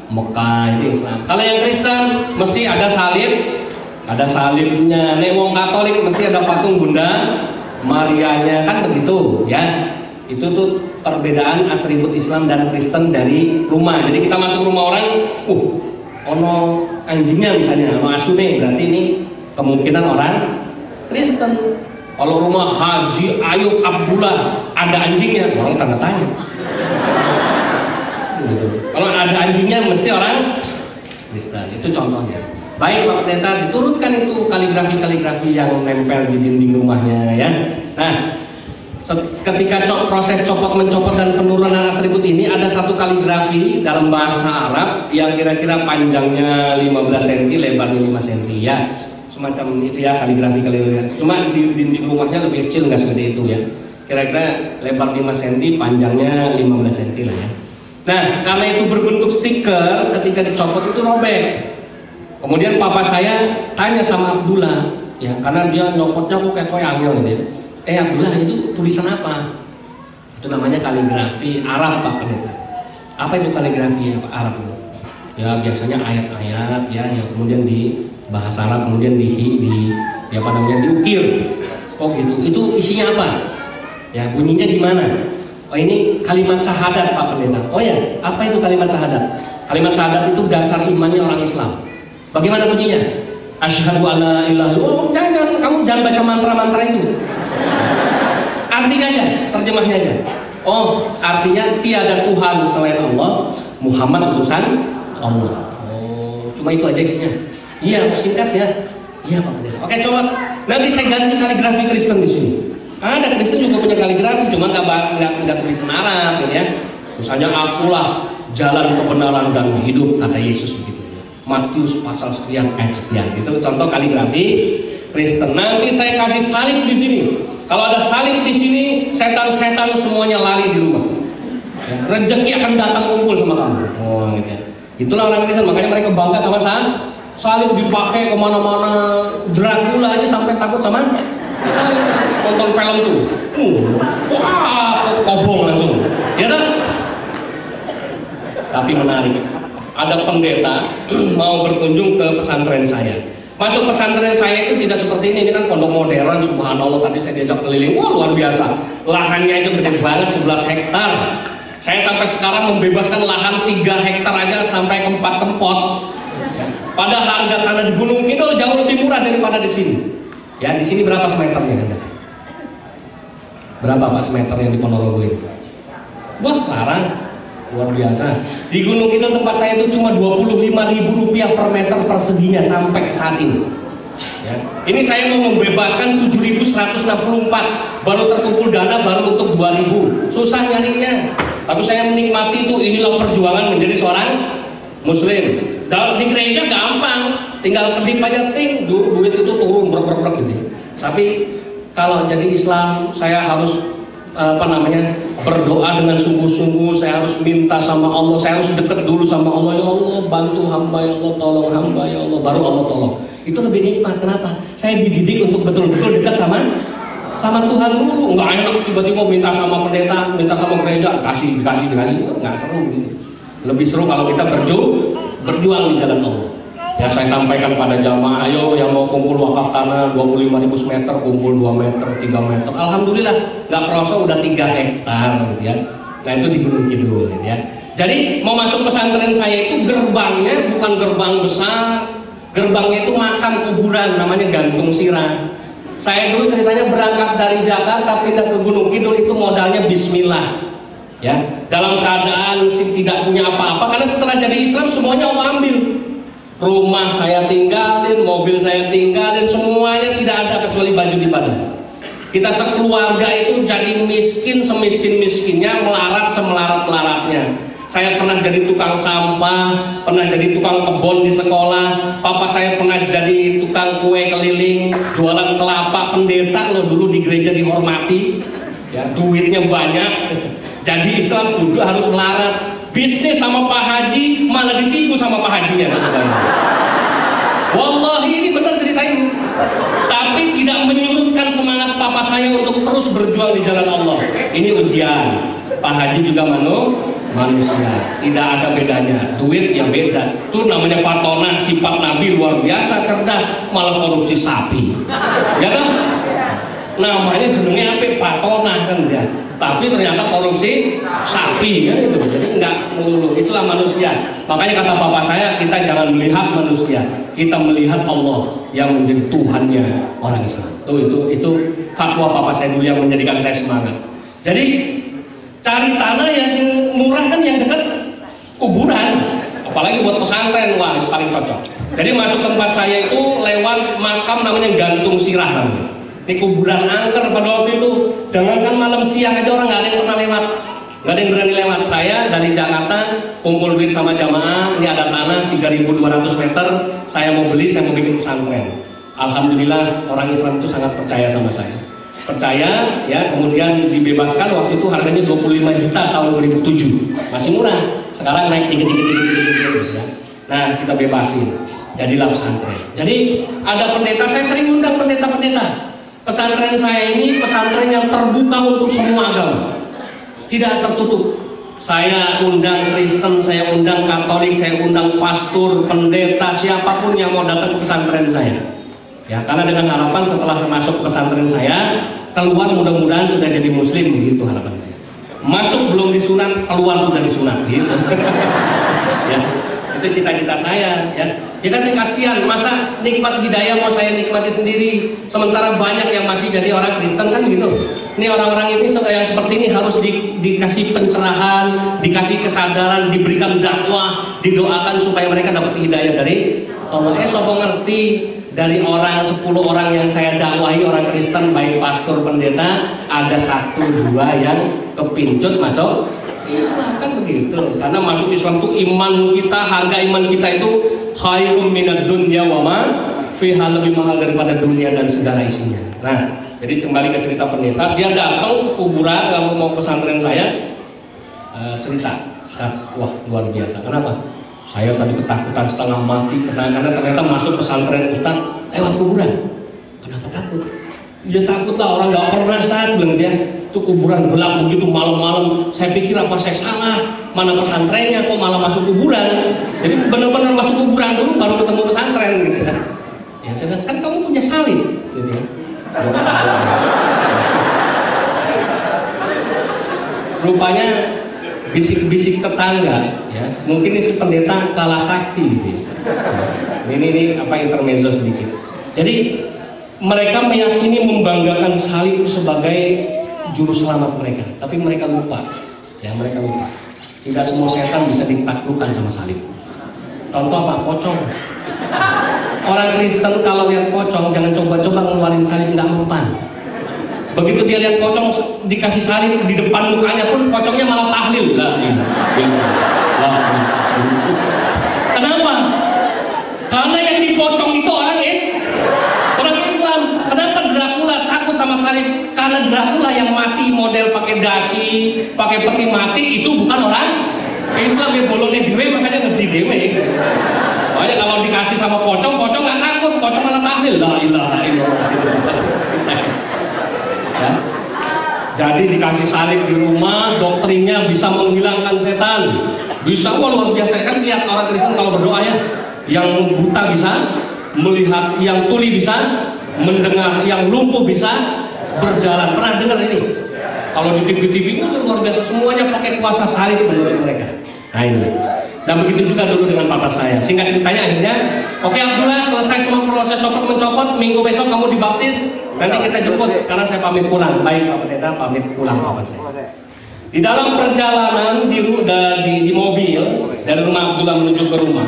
Mekah, itu Islam. Kalau yang Kristen mesti ada salibnya. Nek wong Katolik mesti ada patung Bunda Marianya, kan begitu ya. Itu tuh perbedaan atribut Islam dan Kristen dari rumah. Jadi kita masuk rumah orang, ono anjingnya misalnya, ono asune, berarti ini kemungkinan orang Kristen. Kalau rumah Haji Ayub Abdullah ada anjingnya, orang tanda tanya. Gitu. Kalau ada anjingnya mesti orang Kristen. Itu contohnya. Baik Pak Pendeta, diturunkan itu kaligrafi-kaligrafi yang nempel di dinding rumahnya ya. Nah, ketika proses copot-mencopot dan penurunan atribut ini ada satu kaligrafi dalam bahasa Arab yang kira-kira panjangnya 15 cm, lebarnya 5 cm ya. Semacam itu ya kaligrafi. Cuma di dinding rumahnya lebih kecil, nggak segede itu ya. Kira-kira lebar 5 cm, panjangnya 15 cm lah ya. Nah, karena itu berbentuk stiker, ketika dicopot itu robek. Kemudian papa saya tanya sama Abdullah, ya, karena dia nyopotnya kok kayak koyangnya gitu. Abdullah itu tulisan apa? Itu namanya kaligrafi Arab Pak Pendeta. Apa itu kaligrafi Arab itu? Ya biasanya ayat-ayat ya, yang kemudian di bahasa Arab kemudian diukir. Oh gitu. Itu isinya apa? Ya bunyinya gimana? Oh ini kalimat syahadat Pak Pendeta. Oh ya, apa itu kalimat syahadat? Kalimat syahadat itu dasar imannya orang Islam. Bagaimana bunyinya? Asyhadu alla ilaha illallah. Oh, jangan, kamu jangan baca mantra-mantra itu. Artinya aja, terjemahnya aja. Oh, artinya tiada Tuhan selain Allah, Muhammad utusan Allah. Oh, cuma itu aja isinya. Iya, singkat ya. Iya Pak Pendeta. Oke, coba nanti saya ganti kaligrafi Kristen di sini. Ada Kristen juga punya kaligrafi, cuma nggak tulisan Arab, ya. Misalnya akulah jalan kebenaran dan hidup, kata Yesus begitu. Ya. Matius pasal sekian ayat sekian. Itu contoh kaligrafi Kristen. Nanti saya kasih salib di sini. Kalau ada salib di sini, setan-setan semuanya lari di rumah. Ya, rezeki akan datang kumpul sama kamu. Oh, gitu ya. Itulah orang Kristen. Makanya mereka bangga sama salib dipakai kemana-mana. Dracula aja sampai takut sama Nonton film tuh, wah, kobong langsung, ya kan? Tapi menarik, ada pendeta mau berkunjung ke pesantren saya. Masuk pesantren saya itu tidak seperti ini kan pondok modern, subhanallah, tadi saya diajak keliling, wah luar biasa. Lahannya itu gede banget, 11 hektar. Saya sampai sekarang membebaskan lahan 3 hektar aja sampai ke 4 tempot. Ya. Pada harga tanah di Gunung Kidul jauh lebih murah daripada di sini. Ya, di sini berapa semeternya Anda? Berapa Pak semeternya di Ponorogo ini? Wah, larang. Luar biasa. Di Gunung Kidul tempat saya itu cuma Rp25.000 per meter perseginya sampai saat ini. Ya. Ini saya mau membebaskan 7.164, baru terkumpul dana baru untuk 2.000. Susah nyarinya. Tapi saya menikmati itu, inilah perjuangan menjadi seorang Muslim. Di gereja gampang, tinggal kedip aja ting, duit itu turun berber gitu. Tapi kalau jadi Islam, saya harus berdoa dengan sungguh-sungguh. Saya harus minta sama Allah, saya harus dekat dulu sama Allah. Ya Allah, bantu hamba, ya Allah, tolong hamba, ya Allah, baru Allah tolong. Itu lebih nikmat. Kenapa? Saya dididik untuk betul-betul dekat sama Tuhan dulu. Nggak enak tiba-tiba minta sama pendeta, minta sama gereja, dikasih, nggak seru gitu. Lebih seru kalau kita berjuang di jalan Allah. Ya, saya sampaikan pada jamaah, ayo yang mau kumpul wakaf tanah 25.000 meter, kumpul 2 meter, 3 meter. Alhamdulillah, nggak kerasa udah 3 hektar gitu ya. Nah itu di Gunung Kidul gitu ya. Jadi mau masuk pesantren saya itu gerbangnya bukan gerbang besar, gerbangnya itu makam kuburan, namanya Gantung Sirah. Saya dulu ceritanya berangkat dari Jakarta pindah ke Gunung Kidul itu modalnya bismillah. Ya, dalam keadaan tidak punya apa-apa, karena setelah jadi Islam semuanya Allah ambil. Rumah saya tinggalin, mobil saya tinggalin, semuanya tidak ada kecuali baju di badan. Kita sekeluarga itu jadi miskin semiskin-miskinnya, melarat semelarat-melaratnya. Saya pernah jadi tukang sampah, pernah jadi tukang kebun di sekolah. Papa saya pernah jadi tukang kue keliling, jualan kelapa, pendeta loh dulu di gereja dihormati. Ya, duitnya banyak. Jadi Islam kudu harus melarat. Bisnis sama Pak Haji malah ditipu sama Pak Hajinya. Wallahi ini benar cerita ini. Tapi tidak menyurutkan semangat papa saya untuk terus berjuang di jalan Allah. Ini ujian. Pak Haji juga manusia. Tidak ada bedanya. Duit yang beda. Itu namanya Fatona, sifat Nabi luar biasa, cerdas, malah korupsi sapi. Ya kan? Namanya jenenge apa? Fatona kan ya. Tapi ternyata korupsi sapi kan itu. Jadi enggak melulu. Itulah manusia. Makanya kata papa saya, kita jangan melihat manusia, kita melihat Allah yang menjadi Tuhannya orang Islam. Itu fatwa papa saya dulu yang menjadikan saya semangat. Jadi cari tanah yang murah kan yang dekat kuburan. Apalagi buat pesantren, wah paling cocok. Jadi masuk tempat saya itu lewat makam namanya Gantung Sirah namanya. Ini kuburan angker pada waktu itu. Jangankan malam siang aja orang nggak ada yang pernah lewat, nggak ada yang berani lewat. Saya dari Jakarta kumpul duit sama jamaah. Ini ada tanah 3.200 meter. Saya mau beli, saya mau bikin pesantren. Alhamdulillah orang Islam itu sangat percaya sama saya. Percaya ya, kemudian dibebaskan. Waktu itu harganya 25 juta tahun 2007, masih murah. Sekarang naik dikit-dikit ya. Nah kita bebasin, jadilah pesantren. Jadi ada pendeta, saya sering undang pendeta-pendeta. Pesantren saya ini pesantren yang terbuka untuk semua agama, tidak tertutup. Saya undang Kristen, saya undang Katolik, saya undang pastor, pendeta, siapapun yang mau datang ke pesantren saya. Ya, karena dengan harapan setelah masuk pesantren saya, keluar mudah-mudahan sudah jadi Muslim, begitu harapan saya. Masuk belum disunat, keluar sudah disunat, gitu. Ya. Itu cita-cita saya ya. Ya kan saya kasihan, masa nikmat hidayah mau saya nikmati sendiri, sementara banyak yang masih jadi orang Kristen kan gitu. Ini orang-orang ini yang seperti ini harus dikasih pencerahan, dikasih kesadaran, diberikan dakwah, didoakan supaya mereka dapat hidayah dari Allah. Sopo ngerti dari orang 10 orang yang saya dakwahi orang Kristen, baik pastor, pendeta, ada 1-2 yang kepincut masuk Islam kan begitu. Karena masuk Islam itu iman kita, harga iman kita itu khairum minad dunya wa ma fiha, lebih mahal daripada dunia dan segala isinya. Nah, jadi kembali ke cerita pendeta, dia datang ke kuburan, kalau mau pesantren saya cerita, Ustaz, wah luar biasa. Kenapa? Saya tadi ketakutan setengah mati karena ternyata masuk pesantren Ustaz lewat kuburan. Kenapa takut? Ya takut lah, orang nggak pernah saat bilang dia itu kuburan gelap begitu malam-malam. Saya pikir apa saya salah, mana pesantrennya kok malah masuk kuburan. Jadi benar-benar masuk kuburan dulu baru ketemu pesantren gitu kan. Ya saya kan kamu punya salib gitu ya. Rupanya bisik-bisik tetangga ya, mungkin ini si pendeta kalah sakti gitu ya. Ini apa intermezzo sedikit. Jadi mereka meyakini membanggakan salib sebagai juru selamat mereka, tapi mereka lupa. Ya, mereka lupa. Tidak semua setan bisa ditaklukkan sama salib. Contoh apa? Pocong. Orang Kristen kalau lihat pocong jangan coba-coba ngeluarin salib, nggak mempan. Begitu dia lihat pocong dikasih salib di depan mukanya pun pocongnya malah tahlil. Kenapa? Karena yang dipocong itu orang Islam. Kenapa Dracula takut sama salib? Karena Dracula yang mati model pakai dasi, pakai peti mati itu bukan orang Islam, ya bolongnya dewe makanya ngerti dewe. Makanya kalau dikasih sama pocong nggak takut, pocong malah tahlil. La ilaha illallah. Ya. Jadi dikasih salib di rumah, doktrinnya bisa menghilangkan setan. Bisa, wah luar biasa kan lihat orang Kristen kalau berdoa ya. Yang buta bisa melihat, yang tuli bisa mendengar, yang lumpuh bisa berjalan. Pernah dengar ini? Kalau di TV itu luar biasa, semuanya pakai kuasa salib menurut mereka. Nah ini. Dan begitu juga dulu dengan papa saya. Singkat ceritanya akhirnya, oke Abdullah, selesai semua proses copot mencopot, minggu besok kamu dibaptis, nanti kita jemput. Sekarang saya pamit pulang. Baik Pak Pendeta, pamit pulang papa saya. Di dalam perjalanan di mobil dari rumah Abdullah menuju ke rumah,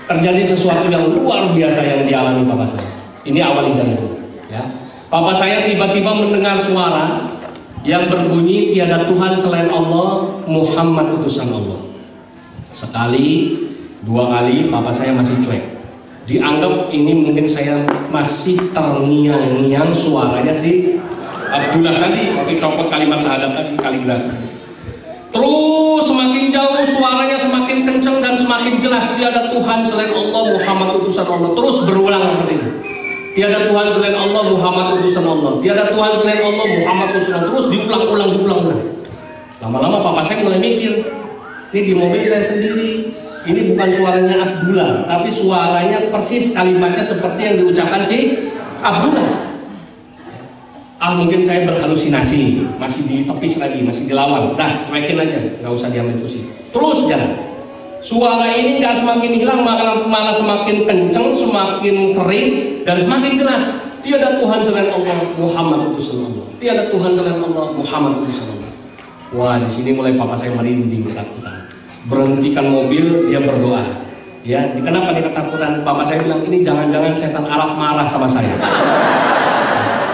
terjadi sesuatu yang luar biasa yang dialami papa saya. Ini awal hidayahnya. Ya. Papa saya tiba-tiba mendengar suara yang berbunyi, tiada Tuhan selain Allah, Muhammad utusan Allah. Sekali, dua kali, papa saya masih cuek. Dianggap ini mungkin saya masih terngiang-ngiang suaranya si Abdullah tadi, waktu copot kalimat syahadat tadi, kaligrafi. Terus semakin jauh suaranya semakin kencang dan semakin jelas, tiada Tuhan selain Allah, Muhammad utusan Allah. Terus berulang seperti itu. Tiada Tuhan selain Allah, Muhammad utusan Allah. Tiada Tuhan selain Allah, Muhammad utusan Allah. Terus diulang-ulang. Lama-lama papa saya mulai mikir, ini di mobil saya sendiri. Ini bukan suaranya Abdullah, tapi suaranya persis kalimatnya seperti yang diucapkan si Abdullah. Mungkin saya berhalusinasi, masih ditepis lagi, masih dilawan. Nah, cuekin aja, nggak usah diambil pusing. Terus jalan. Suara ini nggak semakin hilang, malah semakin kenceng, semakin sering, dan semakin jelas. Tiada Tuhan selain Allah, Muhammad utusan Allah. Tiada Tuhan selain Allah, Muhammad utusan Allah. Wah, di sini mulai papa saya merinding ketakutan. Berhentikan mobil, dia berdoa. Ya, kenapa dia ketakutan? Papa saya bilang, ini jangan-jangan setan Arab marah sama saya.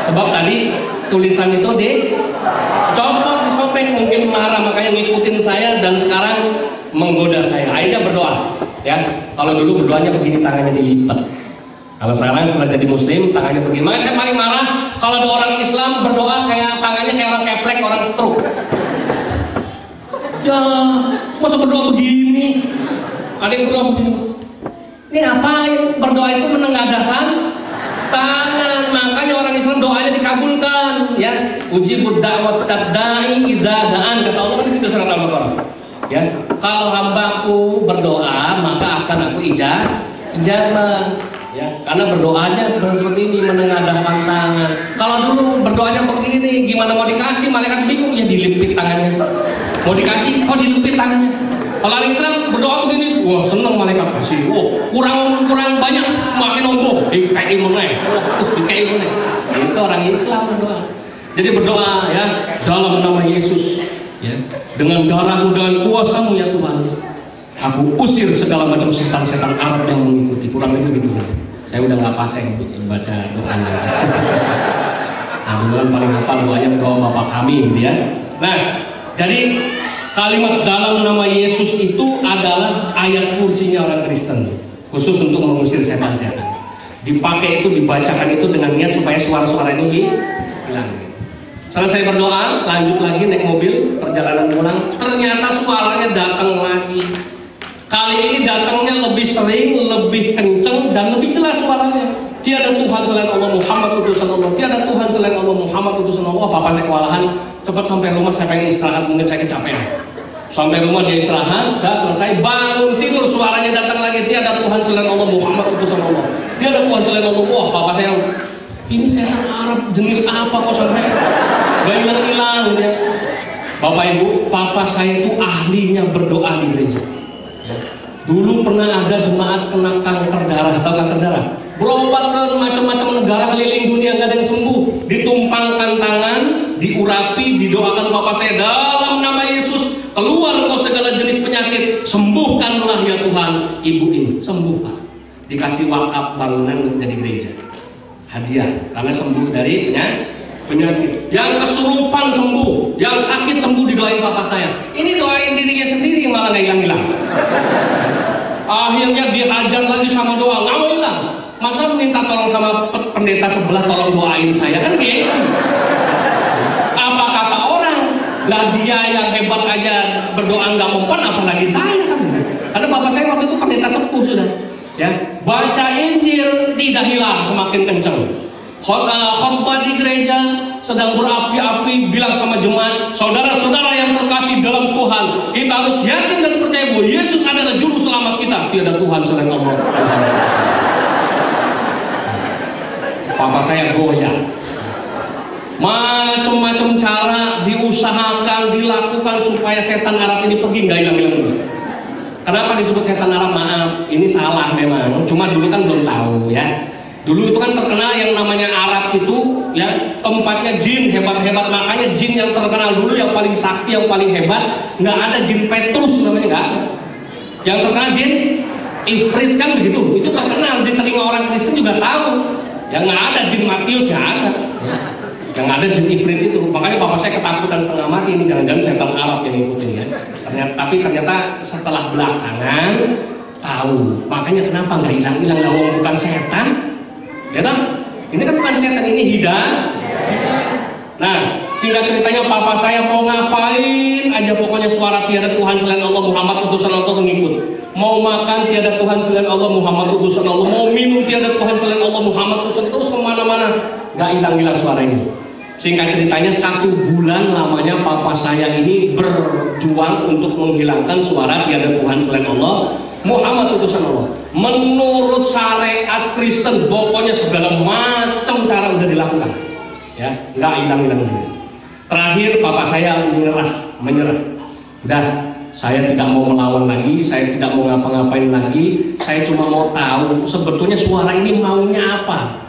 Sebab tadi tulisan itu dicopot, disobek, mungkin marah, makanya ngikutin saya dan sekarang menggoda saya. Akhirnya berdoa. Ya, kalau dulu berdoanya begini, tangannya dilipat. Kalau sekarang setelah jadi muslim, tangannya begini. Makanya saya paling marah kalau ada orang Islam berdoa kayak tangannya kayak orang keplek, orang stroke. Ya, masa berdoa begini? Ada yang berdoa begini. Ini ngapain? Berdoa itu menengadahkan tangan. Makanya orang Islam doanya dikabulkan. Ya, ujibud da'wat tadda'i idza da'an, kata Allah kan itu surat Al-Baqarah. Ya, kalau hambaku berdoa maka akan aku ijabah. Ya, karena berdoanya seperti ini, menengadahkan tangan. Kalau dulu berdoanya begini, gimana mau dikasih, malaikat bingung, ya dilipit tangannya. Mau dikasih, kok dilipit tangannya. Kalau orang Islam berdoa begini, wah seneng malaikat kasih. Kurang banyak, makin nombok, dikai meneh. Dikai meneh. Itu orang Islam berdoa. Jadi berdoa ya dalam nama Yesus, ya dengan darahmu, dengan kuasamu ya Tuhan. Aku usir segala macam setan-setan Arab yang mengikuti. Kurang lebih gitu. Saya udah nggak paseng baca doanya. Nah, duluan paling hafal doanya doa Bapak kami, gitu ya. Nah, jadi kalimat dalam nama Yesus itu adalah ayat kursinya orang Kristen, khusus untuk mengusir setan-setan. Dipakai itu, dibacakan itu dengan niat supaya suara-suara ini hilang. Selesai berdoa, lanjut lagi naik mobil, perjalanan pulang. Ternyata suaranya datang lagi. Kali ini datangnya lebih sering, lebih kenceng, dan lebih jelas suaranya. Tiada Tuhan selain Allah, Muhammad utusan Allah, tiada Tuhan selain Allah, Muhammad utusan Allah. Papa saya kewalahan, cepat sampai rumah, saya pengen istirahat, mungkin saya kecapean. Sampai rumah dia istirahat, dah selesai, bangun tidur, suaranya datang lagi, tiada Tuhan selain Allah, Muhammad utusan Allah, tiada Tuhan selain Allah. Wah, papa saya, ini setan Arab jenis apa kok sampai gak hilang-hilang gitu ya. Bapak Ibu, papa saya itu ahlinya berdoa di gereja. Dulu pernah ada jemaat kena kanker darah, atau kanker darah, berobat ke macam-macam negara keliling dunia, nggak ada yang sembuh. Ditumpangkan tangan, diurapi, didoakan papa saya, dalam nama Yesus keluar kau segala jenis penyakit, sembuhkanlah ya Tuhan ibu ini. Sembuh Pak, dikasih wakaf bangunan menjadi gereja, hadiah karena sembuh dari penyakit. Yang kesurupan sembuh, yang sakit sembuh, didoain papa saya. Ini doain dirinya sendiri malah nggak hilang-hilang. Akhirnya dihajar lagi sama doa, nggak mau hilang. Masa minta tolong sama pendeta sebelah, tolong doain saya, kan gengsi. Apa kata orang? Lah dia yang hebat aja berdoa nggak mempan, apalagi saya kan. Karena bapak saya waktu itu pendeta sepuh sudah, ya. Baca Injil tidak hilang, semakin kencang. Khotbah di gereja sedang berapi-api, bilang sama jemaat, saudara-saudara yang terkasih dalam Tuhan, kita harus yakin dan percaya bahwa Yesus adalah juru selamat kita, tiada Tuhan selain Allah. Papa saya goyah. Macam-macam cara diusahakan, dilakukan supaya setan Arab ini pergi, nggak hilang-hilang juga. Kenapa disebut setan Arab? Maaf, ini salah memang. Cuma dulu kan belum tahu ya. Dulu itu kan terkenal yang namanya Arab itu ya, tempatnya jin hebat-hebat. Makanya jin yang terkenal dulu, yang paling sakti, yang paling hebat, nggak ada jin Petrus namanya, nggak ada. Yang terkenal jin Ifrit kan begitu. Itu terkenal di telinga orang Kristen juga tahu. Yang nggak ada jin Matius, nggak ada. Yang ada jin Ifrit itu. Makanya bapak saya ketakutan setengah mati, ini jangan-jangan setan Arab yang ngikutin ya. Ternyata setelah belakangan tahu. Makanya kenapa nggak hilang-hilang, lah bukan setan. Ya kan? Ini kan bukan setan, ini hidayah. Nah, singkat ceritanya papa saya mau ngapain aja pokoknya suara tiada Tuhan selain Allah, Muhammad utusan Allah ngikut. Mau makan tiada Tuhan selain Allah, Muhammad utusan Allah. Mau minum tiada Tuhan selain Allah, Muhammad utusan. Terus kemana-mana nggak hilang-hilang suara ini. Singkat ceritanya 1 bulan lamanya papa saya ini berjuang untuk menghilangkan suara tiada Tuhan selain Allah, Muhammad utusan Allah. Menurut syariat Kristen, pokoknya segala macam cara udah dilakukan, ya, nggak hilang-hilang dulu. Terakhir bapak saya menyerah. Udah, saya tidak mau melawan lagi, saya tidak mau ngapa-ngapain lagi. Saya cuma mau tahu sebetulnya suara ini maunya apa.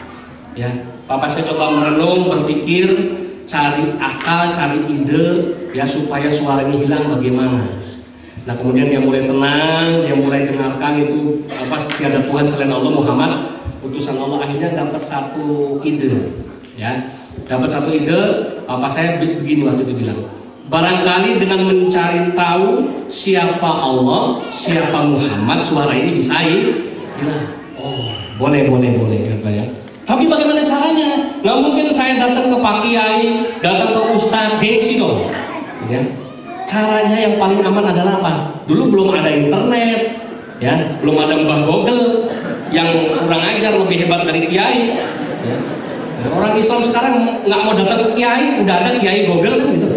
Ya, bapak saya coba merenung, berpikir, cari akal, cari ide, ya supaya suara ini hilang bagaimana. Nah kemudian dia mulai tenang, dia mulai dengarkan itu apa tiada Tuhan selain Allah, Muhammad utusan Allah. Akhirnya dapat satu ide, ya, dapat satu ide. Bapak saya begini waktu itu bilang, barangkali dengan mencari tahu siapa Allah, siapa Muhammad, suara ini bisa hilang. Oh, boleh katanya. Tapi bagaimana caranya? Nggak mungkin saya datang ke Pak Kiai, datang ke Ustadz, gengsi dong, ya. Caranya yang paling aman adalah apa? Dulu belum ada internet, ya, belum ada Mbah Google yang kurang ajar lebih hebat dari Kiai. Ya. Nah, orang Islam sekarang nggak mau datang ke Kiai, udah ada Kiai Google kan gitu.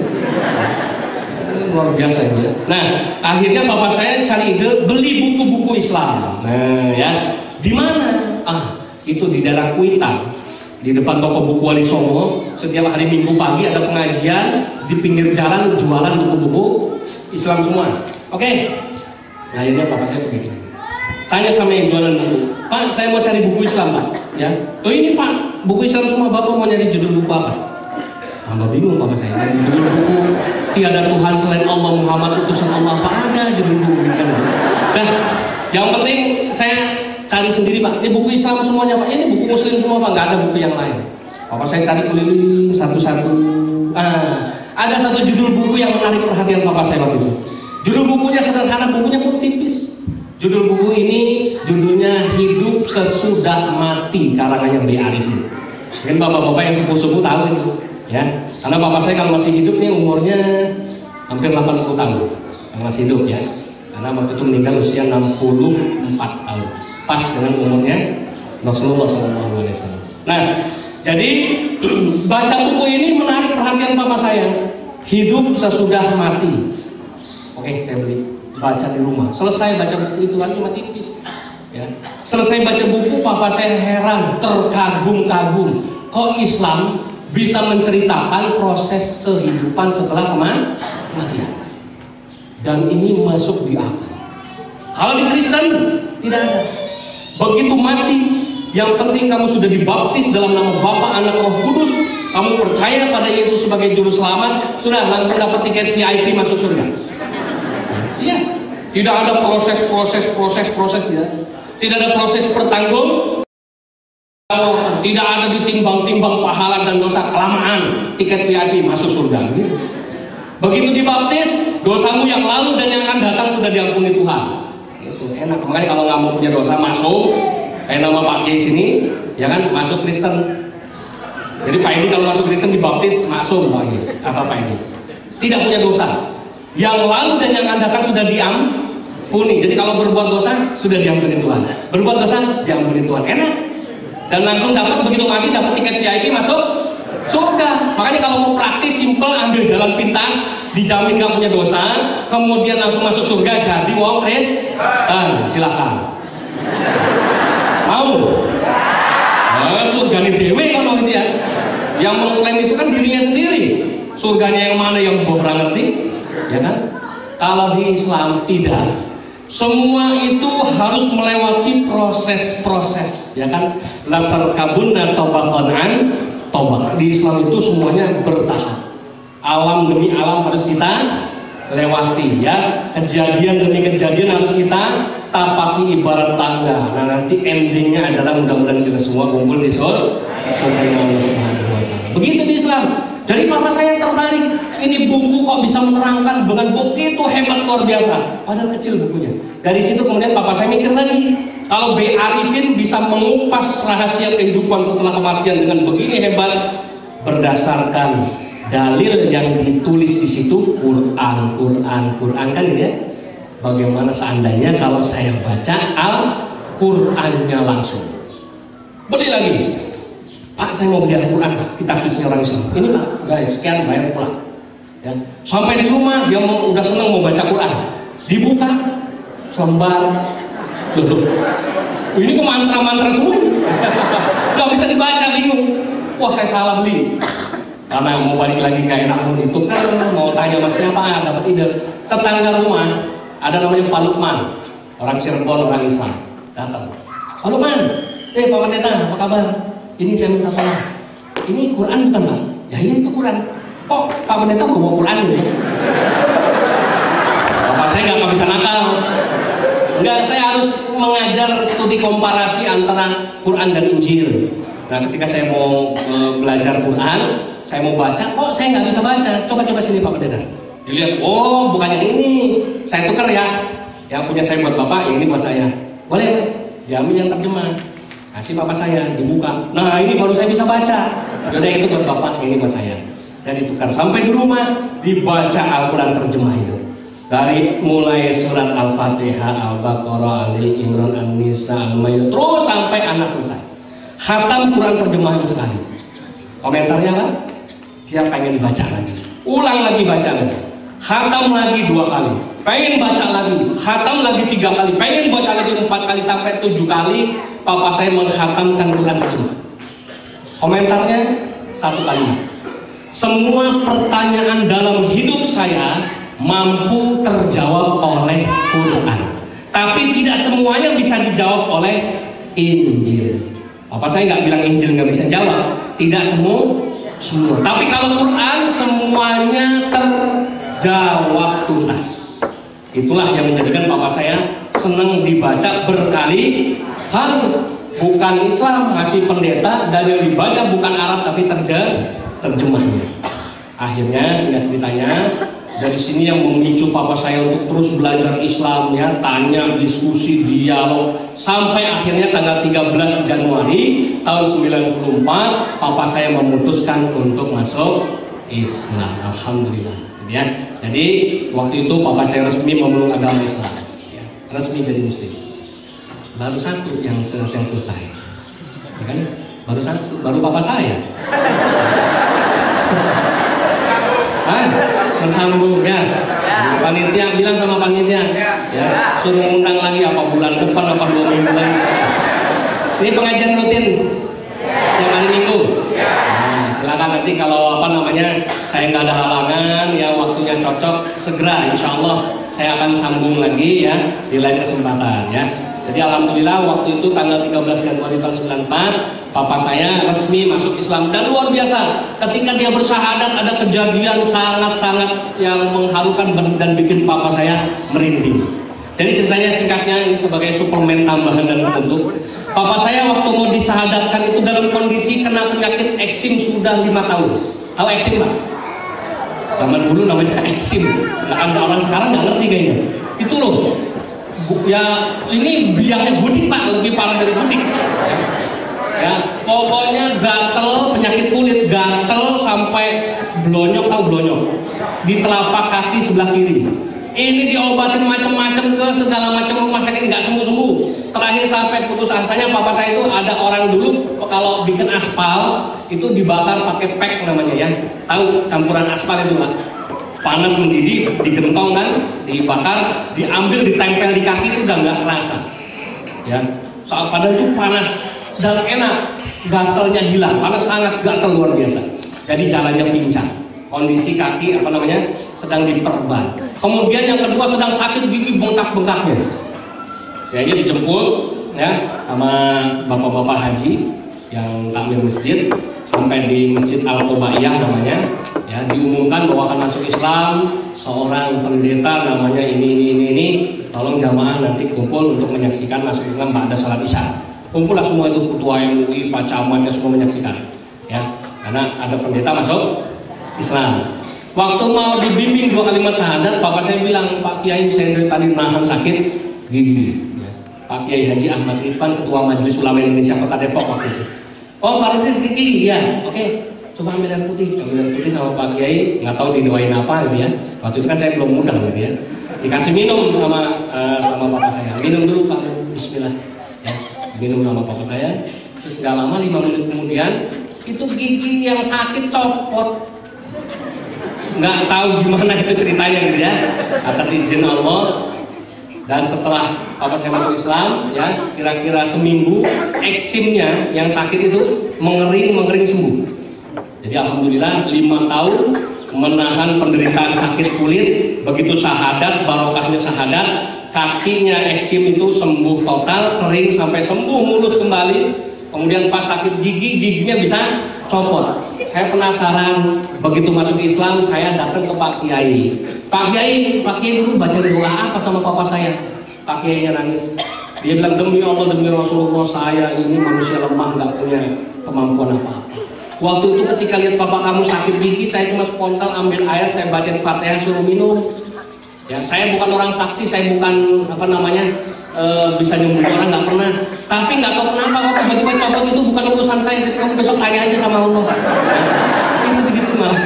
Luar biasa ya. Nah, akhirnya bapak saya cari ide beli buku-buku Islam. Nah, ya, di mana? Itu di daerah Kuitang. Di depan toko buku Wali Songo, setiap hari Minggu pagi ada pengajian, di pinggir jalan jualan buku-buku Islam semua. Oke. Nah, akhirnya bapak saya pergi. Tanya sama yang jualan buku, Pak, saya mau cari buku Islam, Pak. Ya. Oh ini Pak, buku Islam semua, Bapak mau nyari judul buku apa? Tambah bingung bapak saya. Nyari judul buku tiada Tuhan selain Allah, Muhammad utusan Allah, apa ada judul buku gitu. Nah, yang penting saya cari sendiri Pak, ini buku Islam semuanya Pak, ini buku Muslim semua Pak, nggak ada buku yang lain. Bapak saya cari keliling satu-satu. Ada satu judul buku yang menarik perhatian bapak saya waktu itu. Judul bukunya sederhana, bukunya pun tipis. Judul buku ini judulnya Hidup Sesudah Mati, karangannya B. Arifin. Mungkin bapak-bapak yang sepuh-sepuh tahu itu, ya. Karena bapak saya kalau masih hidup nih umurnya hampir 80 tahun, yang masih hidup ya. Karena waktu itu meninggal usia 64 tahun. Pas dengan umurnya Rasulullah SAW. Nah, Jadi baca buku ini menarik perhatian papa saya. Hidup sesudah mati. Oke, saya beli, baca di rumah. Selesai baca buku itu kan cuma tipis. Ya. Selesai baca buku, papa saya heran, terkagum-kagum. Kok Islam bisa menceritakan proses kehidupan setelah kematian? Dan ini masuk di akal. Kalau di Kristen tidak ada. Begitu mati, yang penting kamu sudah dibaptis dalam nama Bapa, Anak, Roh Kudus. Kamu percaya pada Yesus sebagai juru selamat, sudah langsung dapat tiket VIP masuk surga. Iya, tidak ada proses tidak. Tidak ada proses pertanggung. Tidak ada ditimbang-timbang pahala dan dosa, kelamaan tiket VIP masuk surga. Gitu. Begitu dibaptis, dosamu yang lalu dan yang akan datang sudah diampuni Tuhan. Itu enak. Makanya kalau nggak mau punya dosa masuk, kayak nama Pak Kiai sini, ya kan, masuk Kristen. Jadi Pak Edi kalau masuk Kristen dibaptis masuk Pak Edi. Apa Pak Edi? Tidak punya dosa. Yang lalu dan yang akan datang sudah diampuni. Jadi kalau berbuat dosa sudah diampuni Tuhan. Berbuat dosa diampuni Tuhan. Enak. Dan langsung dapat, begitu mati dapat tiket VIP masuk surga. Makanya kalau mau praktis simple, ambil jalan pintas, dijamin gak punya dosa, kemudian langsung masuk surga jadi wong Kristen. Silakan. Mau? Surga ini dewe kan gitu ya. Yang mengklaim itu kan dirinya sendiri. Surganya yang mana yang bohong ngerti? Ya kan? Kalau di Islam tidak. Semua itu harus melewati proses-proses, ya kan? La tarkabunna tabaqan an tabaq. Di Islam itu semuanya bertahap. Alam demi alam harus kita lewati, ya. Kejadian demi kejadian harus kita tapaki ibarat tangga. Nah, nanti endingnya adalah mudah-mudahan kita semua kumpul di surga Allah Subhanahu wa taala. Begitu di Islam. Jadi papa saya tertarik, ini buku kok bisa menerangkan dengan begitu hebat, luar biasa. Padahal kecil bukunya. Dari situ kemudian papa saya mikir lagi, kalau B. Arifin bisa mengupas rahasia kehidupan setelah kematian dengan begini hebat, berdasarkan dalil yang ditulis di situ, Quran kan ini ya. Bagaimana seandainya kalau saya baca Al-Qurannya langsung? Beli lagi. Pak, saya mau beli Al-Quran, Pak. Kitab suci orang Islam. Ini Pak, guys, sekian bayar pulang. Ya. Sampai di rumah dia udah senang mau baca Quran. Dibuka selembar. Loh. Ini kok mantra-mantra semua. Gak bisa dibaca, bingung. Wah, saya salah beli. Karena mau balik lagi ke enak itu kan mau tanya masnya apa, dapat ide. Tetangga rumah ada namanya Pak Lukman, orang Cirebon, orang Islam. Datang. Pak Lukman, Pak Pendeta, apa kabar? Ini saya minta tolong. Ini Quran bukan Pak? Ya ini itu Quran. Kok Pak Pendeta bawa Quran gitu? Bapak saya nggak bisa nakal. Enggak, saya harus mengajar studi komparasi antara Quran dan Injil. Nah, ketika saya mau belajar Quran, saya mau baca, kok saya nggak bisa baca. Coba sini Pak Pendeta. Dilihat, oh bukannya ini. Saya tukar ya. Yang punya saya buat Bapak, yang ini buat saya. Boleh? Diambil yang terjemah. Kasih Bapak saya, dibuka. Nah, ini baru saya bisa baca. Yaudah, itu buat Bapak, ini buat saya. Dan ditukar. Sampai di rumah, dibaca Al-Quran terjemah itu. Dari mulai surat Al-Fatihah, Al-Baqarah, Ali Imran, An-Nisa, Al-Maidah, terus sampai anak selesai. Khatam Quran terjemahan sekali. Komentarnya apa? Dia pengen baca lagi. Ulang lagi baca lagi. Khatam lagi 2 kali. Pengen baca lagi. Khatam lagi 3 kali. Pengen baca lagi 4 kali sampai 7 kali. Papa saya menghatamkan Quran terjemah. Komentarnya 1 kalimat. Semua pertanyaan dalam hidup saya mampu terjawab oleh Quran. Tapi tidak semuanya bisa dijawab oleh Injil. Papa saya nggak bilang Injil nggak bisa jawab. Tidak semua. Tapi kalau Quran semuanya terjawab tuntas. Itulah yang menjadikan papa saya senang dibaca berkali-kali. Bukan Islam, masih pendeta, dan yang dibaca bukan Arab tapi terjemahnya. Akhirnya singkat ceritanya, dari sini yang memicu papa saya untuk terus belajar Islam, ya, tanya, diskusi, dialog, sampai akhirnya tanggal 13 Januari tahun 94 papa saya memutuskan untuk masuk Islam. Alhamdulillah, ya. Jadi waktu itu papa saya resmi memeluk agama Islam, ya, resmi jadi muslim. Baru 1 yang selesai, ya kan? baru papa saya. Bersambung ya. Panitia bilang sama panitia, ya suruh undang lagi apa bulan depan apa 2 minggu lagi. Ini pengajian rutin yang hari Minggu. Nah, silakan nanti kalau saya nggak ada halangan, ya waktunya cocok, segera insya Allah saya akan sambung lagi ya di lain kesempatan ya. Jadi alhamdulillah waktu itu tanggal 13 Januari tahun 94 papa saya resmi masuk Islam, dan luar biasa ketika dia bersyahadat ada kejadian sangat-sangat yang mengharukan dan bikin papa saya merinding. Jadi ceritanya singkatnya ini sebagai suplemen tambahan dan penutup. Papa saya waktu mau disyahadatkan itu dalam kondisi kena penyakit eksim sudah 5 tahun. Tahu eksim Pak? Zaman dulu namanya eksim. Nggak ada orang sekarang nggak ngerti kayaknya. Itu loh. Ya ini biangnya budik Pak, lebih parah dari budik. Ya, pokoknya gatel, penyakit kulit gatel sampai blonyok, tahu blonyok di telapak kaki sebelah kiri. Ini diobatin macam-macam ke segala macam rumah sakit nggak sembuh-sembuh. Terakhir sampai putus asanya papa saya itu ada orang dulu kalau bikin aspal itu dibakar pakai pek namanya ya. Tahu campuran aspal itu Pak? Panas mendidih, digentong kan, dibakar, diambil, ditempel di kaki itu udah nggak kerasa. Ya, saat padahal itu panas dan enak, gatalnya hilang, panas sangat, gatal luar biasa. Jadi jalannya pincang, kondisi kaki sedang diperban. Kemudian yang kedua sedang sakit gigi bengkak-bengkaknya. Saya dijemput ya sama bapak-bapak haji yang takmir masjid sampai di Masjid Al-Qobaiyah namanya. Ya, diumumkan bahwa akan masuk Islam seorang pendeta namanya ini, tolong jamaah nanti kumpul untuk menyaksikan masuk Islam pada sholat isya. Kumpullah semua itu ketua MUI, Pak Camatnya semua menyaksikan ya, karena ada pendeta masuk Islam. Waktu mau dibimbing 2 kalimat syahadat, bapak saya bilang, Pak Kiai saya dari tadi nahan sakit gigi ya. Pak Kiai Haji Ahmad Irfan, Ketua Majelis Ulama Indonesia Kota Depok waktu itu. Oh Pak Rudi sedikit gigi ya, oke. Coba ambil air putih sama Pak Kiai, nggak tahu didoain apa gitu ya. Waktu itu kan saya belum muda gitu ya. Dikasih minum sama bapak saya. Minum dulu Pak, Bismillah. Ya, minum sama bapak saya. Terus nggak lama 5 menit kemudian itu gigi yang sakit copot. Nggak tahu gimana itu ceritanya gitu ya. Atas izin Allah. Dan setelah papa saya masuk Islam, ya kira-kira seminggu eksimnya yang sakit itu mengering sembuh. Jadi alhamdulillah 5 tahun menahan penderitaan sakit kulit, begitu syahadat, barokahnya syahadat, kakinya eksim itu sembuh total, kering sampai sembuh mulus kembali. Kemudian pas sakit giginya bisa copot. Saya penasaran, begitu masuk Islam saya datang ke Pak Kiai. Pak Kiai dulu baca doa apa sama papa saya? Pak Kiainya nangis. Dia bilang, demi Allah, demi Rasulullah, saya ini manusia lemah, nggak punya kemampuan apa-apa. Waktu itu ketika lihat papa kamu sakit gigi, saya cuma spontan ambil air, saya baca Fatihah, suruh minum. Ya, saya bukan orang sakti, saya bukan bisa nyembuhin orang, nggak pernah. Tapi nggak tahu kenapa waktu tiba-tiba copot itu bukan urusan saya. Jadi kamu besok tanya aja sama Allah. Ya, itu begitu malah.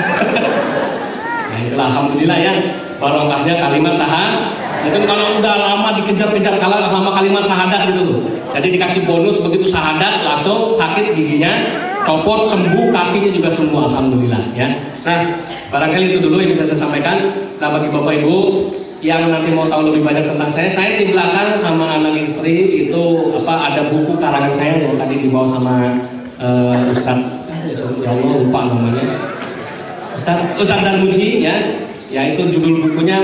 Nah, itulah alhamdulillah ya, barokahnya kalimat syahadat. Mungkin kalau udah lama dikejar-kejar kalah sama kalimat syahadat gitu loh. Jadi dikasih bonus begitu syahadat langsung sakit giginya copot, sembuh, kakinya juga semua, alhamdulillah ya. Nah, barangkali itu dulu yang bisa saya sampaikan. Nah, bagi Bapak Ibu yang nanti mau tahu lebih banyak tentang saya di belakang sama anak istri itu ada buku karangan saya yang tadi dibawa sama Ustadz, ya Allah lupa namanya, Ustadz Darmuji ya. Itu judul bukunya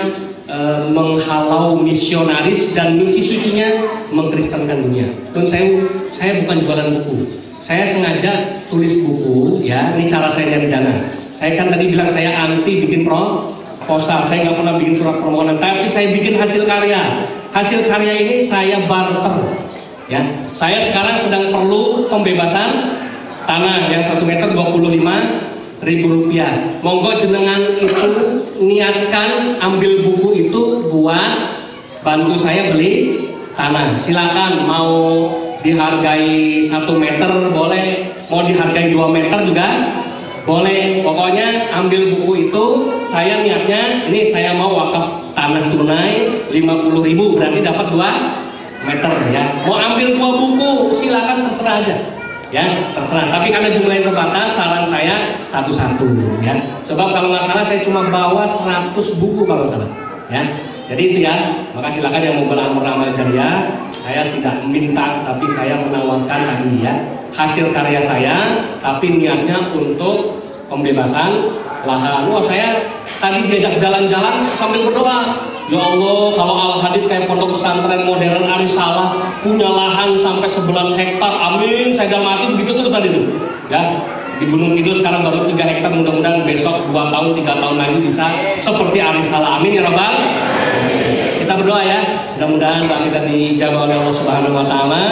Menghalau Misionaris dan Misi Sucinya Mengkristenkan Dunia. Dan saya bukan jualan buku. Saya sengaja tulis buku ya, ini cara saya nyari dana. Saya kan tadi bilang saya anti bikin proposal, saya nggak pernah bikin surat permohonan, tapi saya bikin hasil karya. Hasil karya ini saya barter ya. Saya sekarang sedang perlu pembebasan tanah yang 1 meter 25.000 rupiah. Monggo jenengan itu niatkan ambil buku itu buat bantu saya beli tanah. Silakan, mau dihargai 1 meter boleh, mau dihargai 2 meter juga boleh. Pokoknya ambil buku itu, saya niatnya ini saya mau wakaf tanah tunai 50.000, berarti dapat 2 meter ya. Mau ambil 2 buku silakan, terserah aja Ya, terserah. Tapi karena jumlahnya terbatas, saran saya satu-satu ya. Sebab kalau nggak salah saya cuma bawa 100 buku kalau nggak salah. Ya. Jadi itu ya. Maka silakan yang mau beramal jariah. Saya tidak minta, tapi saya menawarkan tadi ya. Hasil karya saya, tapi niatnya untuk pembebasan lahan. Wah, saya tadi diajak jalan-jalan sambil berdoa. Ya Allah, kalau Al-Hadid kayak pondok pesantren modern Arisalah punya lahan sampai 11 hektar, amin. Saya dalam hati begitu terus tadi itu. Ya, di Gunung Kidul sekarang baru 3 hektar, mudah-mudahan besok 2 tahun, 3 tahun lagi bisa seperti Arisalah, amin ya Rabbal. Kita berdoa ya, mudah-mudahan doa kita dijawab oleh Allah Subhanahu Wa Taala,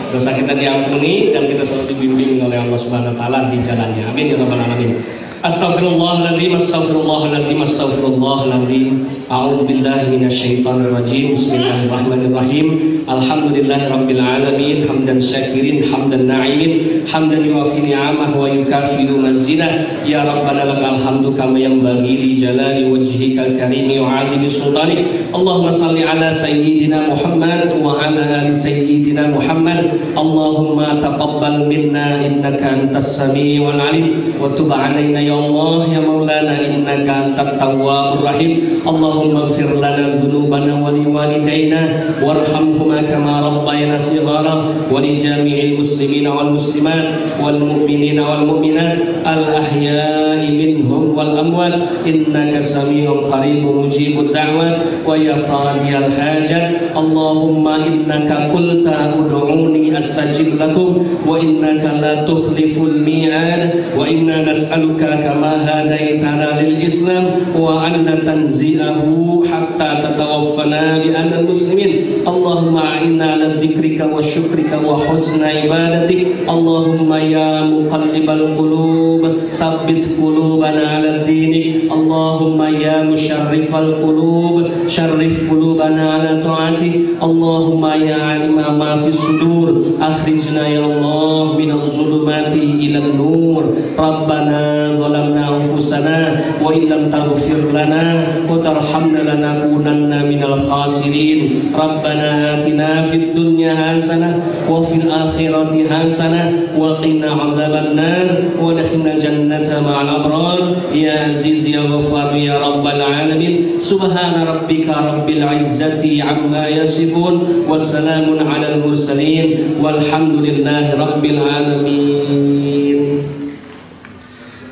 dosa kita diampuni dan kita selalu dibimbing oleh Allah Subhanahu Wa Taala di jalannya, amin ya Rabbal alamin. Astaghfirullahaladzim, astaghfirullahaladzim, astaghfirullahaladzim. A'udzu billahi minasyaitonir rajim. Bismillahirrahmanirrahim. Alhamdulillahirabbil alamin, hamdan syakirin, hamdan na'imin, hamdan yuwafi ni'amah wa yukafiru mazidah. Ya Rabbana lakal hamdu kama yanbaghi li jalali wajhikal karimi wa 'azimi sultanik. Allahumma shalli ala sayyidina Muhammad wa ala ali sayyidina Muhammad. Allahumma taqabbal minna innaka antas samiul alim wa tub 'alaina ya Allah ya Maulana innaka antat tawwabur rahim. Allahumma ighfir lana dhunubana wa liwalidayna warhamhuma kama rabbayana shighara wa li jami'il muslimina wal muslimat wal mu'minina wal mu'minat al ahya'i minhum wal amwat innaka sami'un qaribun mujibud da'wat wa ya qadiyal hajat. Allahumma innaka qulta ud'uni astajib lakum wa innaka la tukhliful mi'ad wa inna nas'aluka kama hadaitana lil Islam wa anna tanzi'ahu hatta tatawaffana bi anna muslimin. Allahumma a'inna ala dzikrika wa syukrika wa husna ibadatik. Allahumma ya muqallibal qulub sabbit qulubana ala dinik. Allahumma ya musyarrifal qulub syarrif qulubana ala ta'atik. Allahumma ya alima ma fis sudur akhrijna ya Allah minadh zulumati ilan nur. Rabbana zalamna anfusana wa illam taghfir lana wa tarhamna lanakunanna minal khasirin. Rabbana atina fid dunya hasanah wa fil akhirati hasanah wa qina adzabannar wa adkhilna jannata ma'al abrar ya aziz ya ghaffar ya rabbal alamin. Subhana rabbika rabbil izzati amma yasifun wassalamun alal mursalin walhamdulillahi rabbil alamin.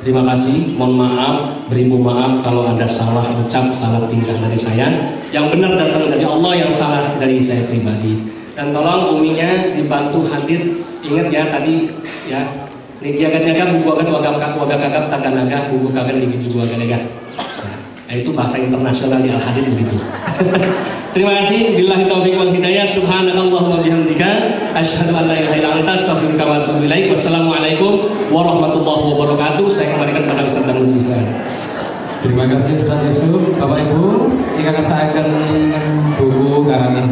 Terima kasih, mohon maaf, beribu maaf kalau ada salah ucap, salah tingkah dari saya. Yang benar datang dari Allah, yang salah dari saya pribadi. Dan tolong uminya dibantu hadir. Ingat ya tadi ya, ini jaga-jaga buku agat waga kagap taganaga, buku kagak di buku agat-agat. Nah, itu bahasa internasional di Al-Hadid begitu. Terima kasih. Billahi taufiq wal hidayah. Subhanakallahumma wa bihamdika asyhadu an la ilaha illa anta astaghfiruka wa atubu ilaik. Wassalamualaikum warahmatullahi wabarakatuh. Saya kembalikan kepada Ustaz Tarmizi. Terima kasih Ustaz Yusuf. Bapak Ibu, ingkang saesten buku karangan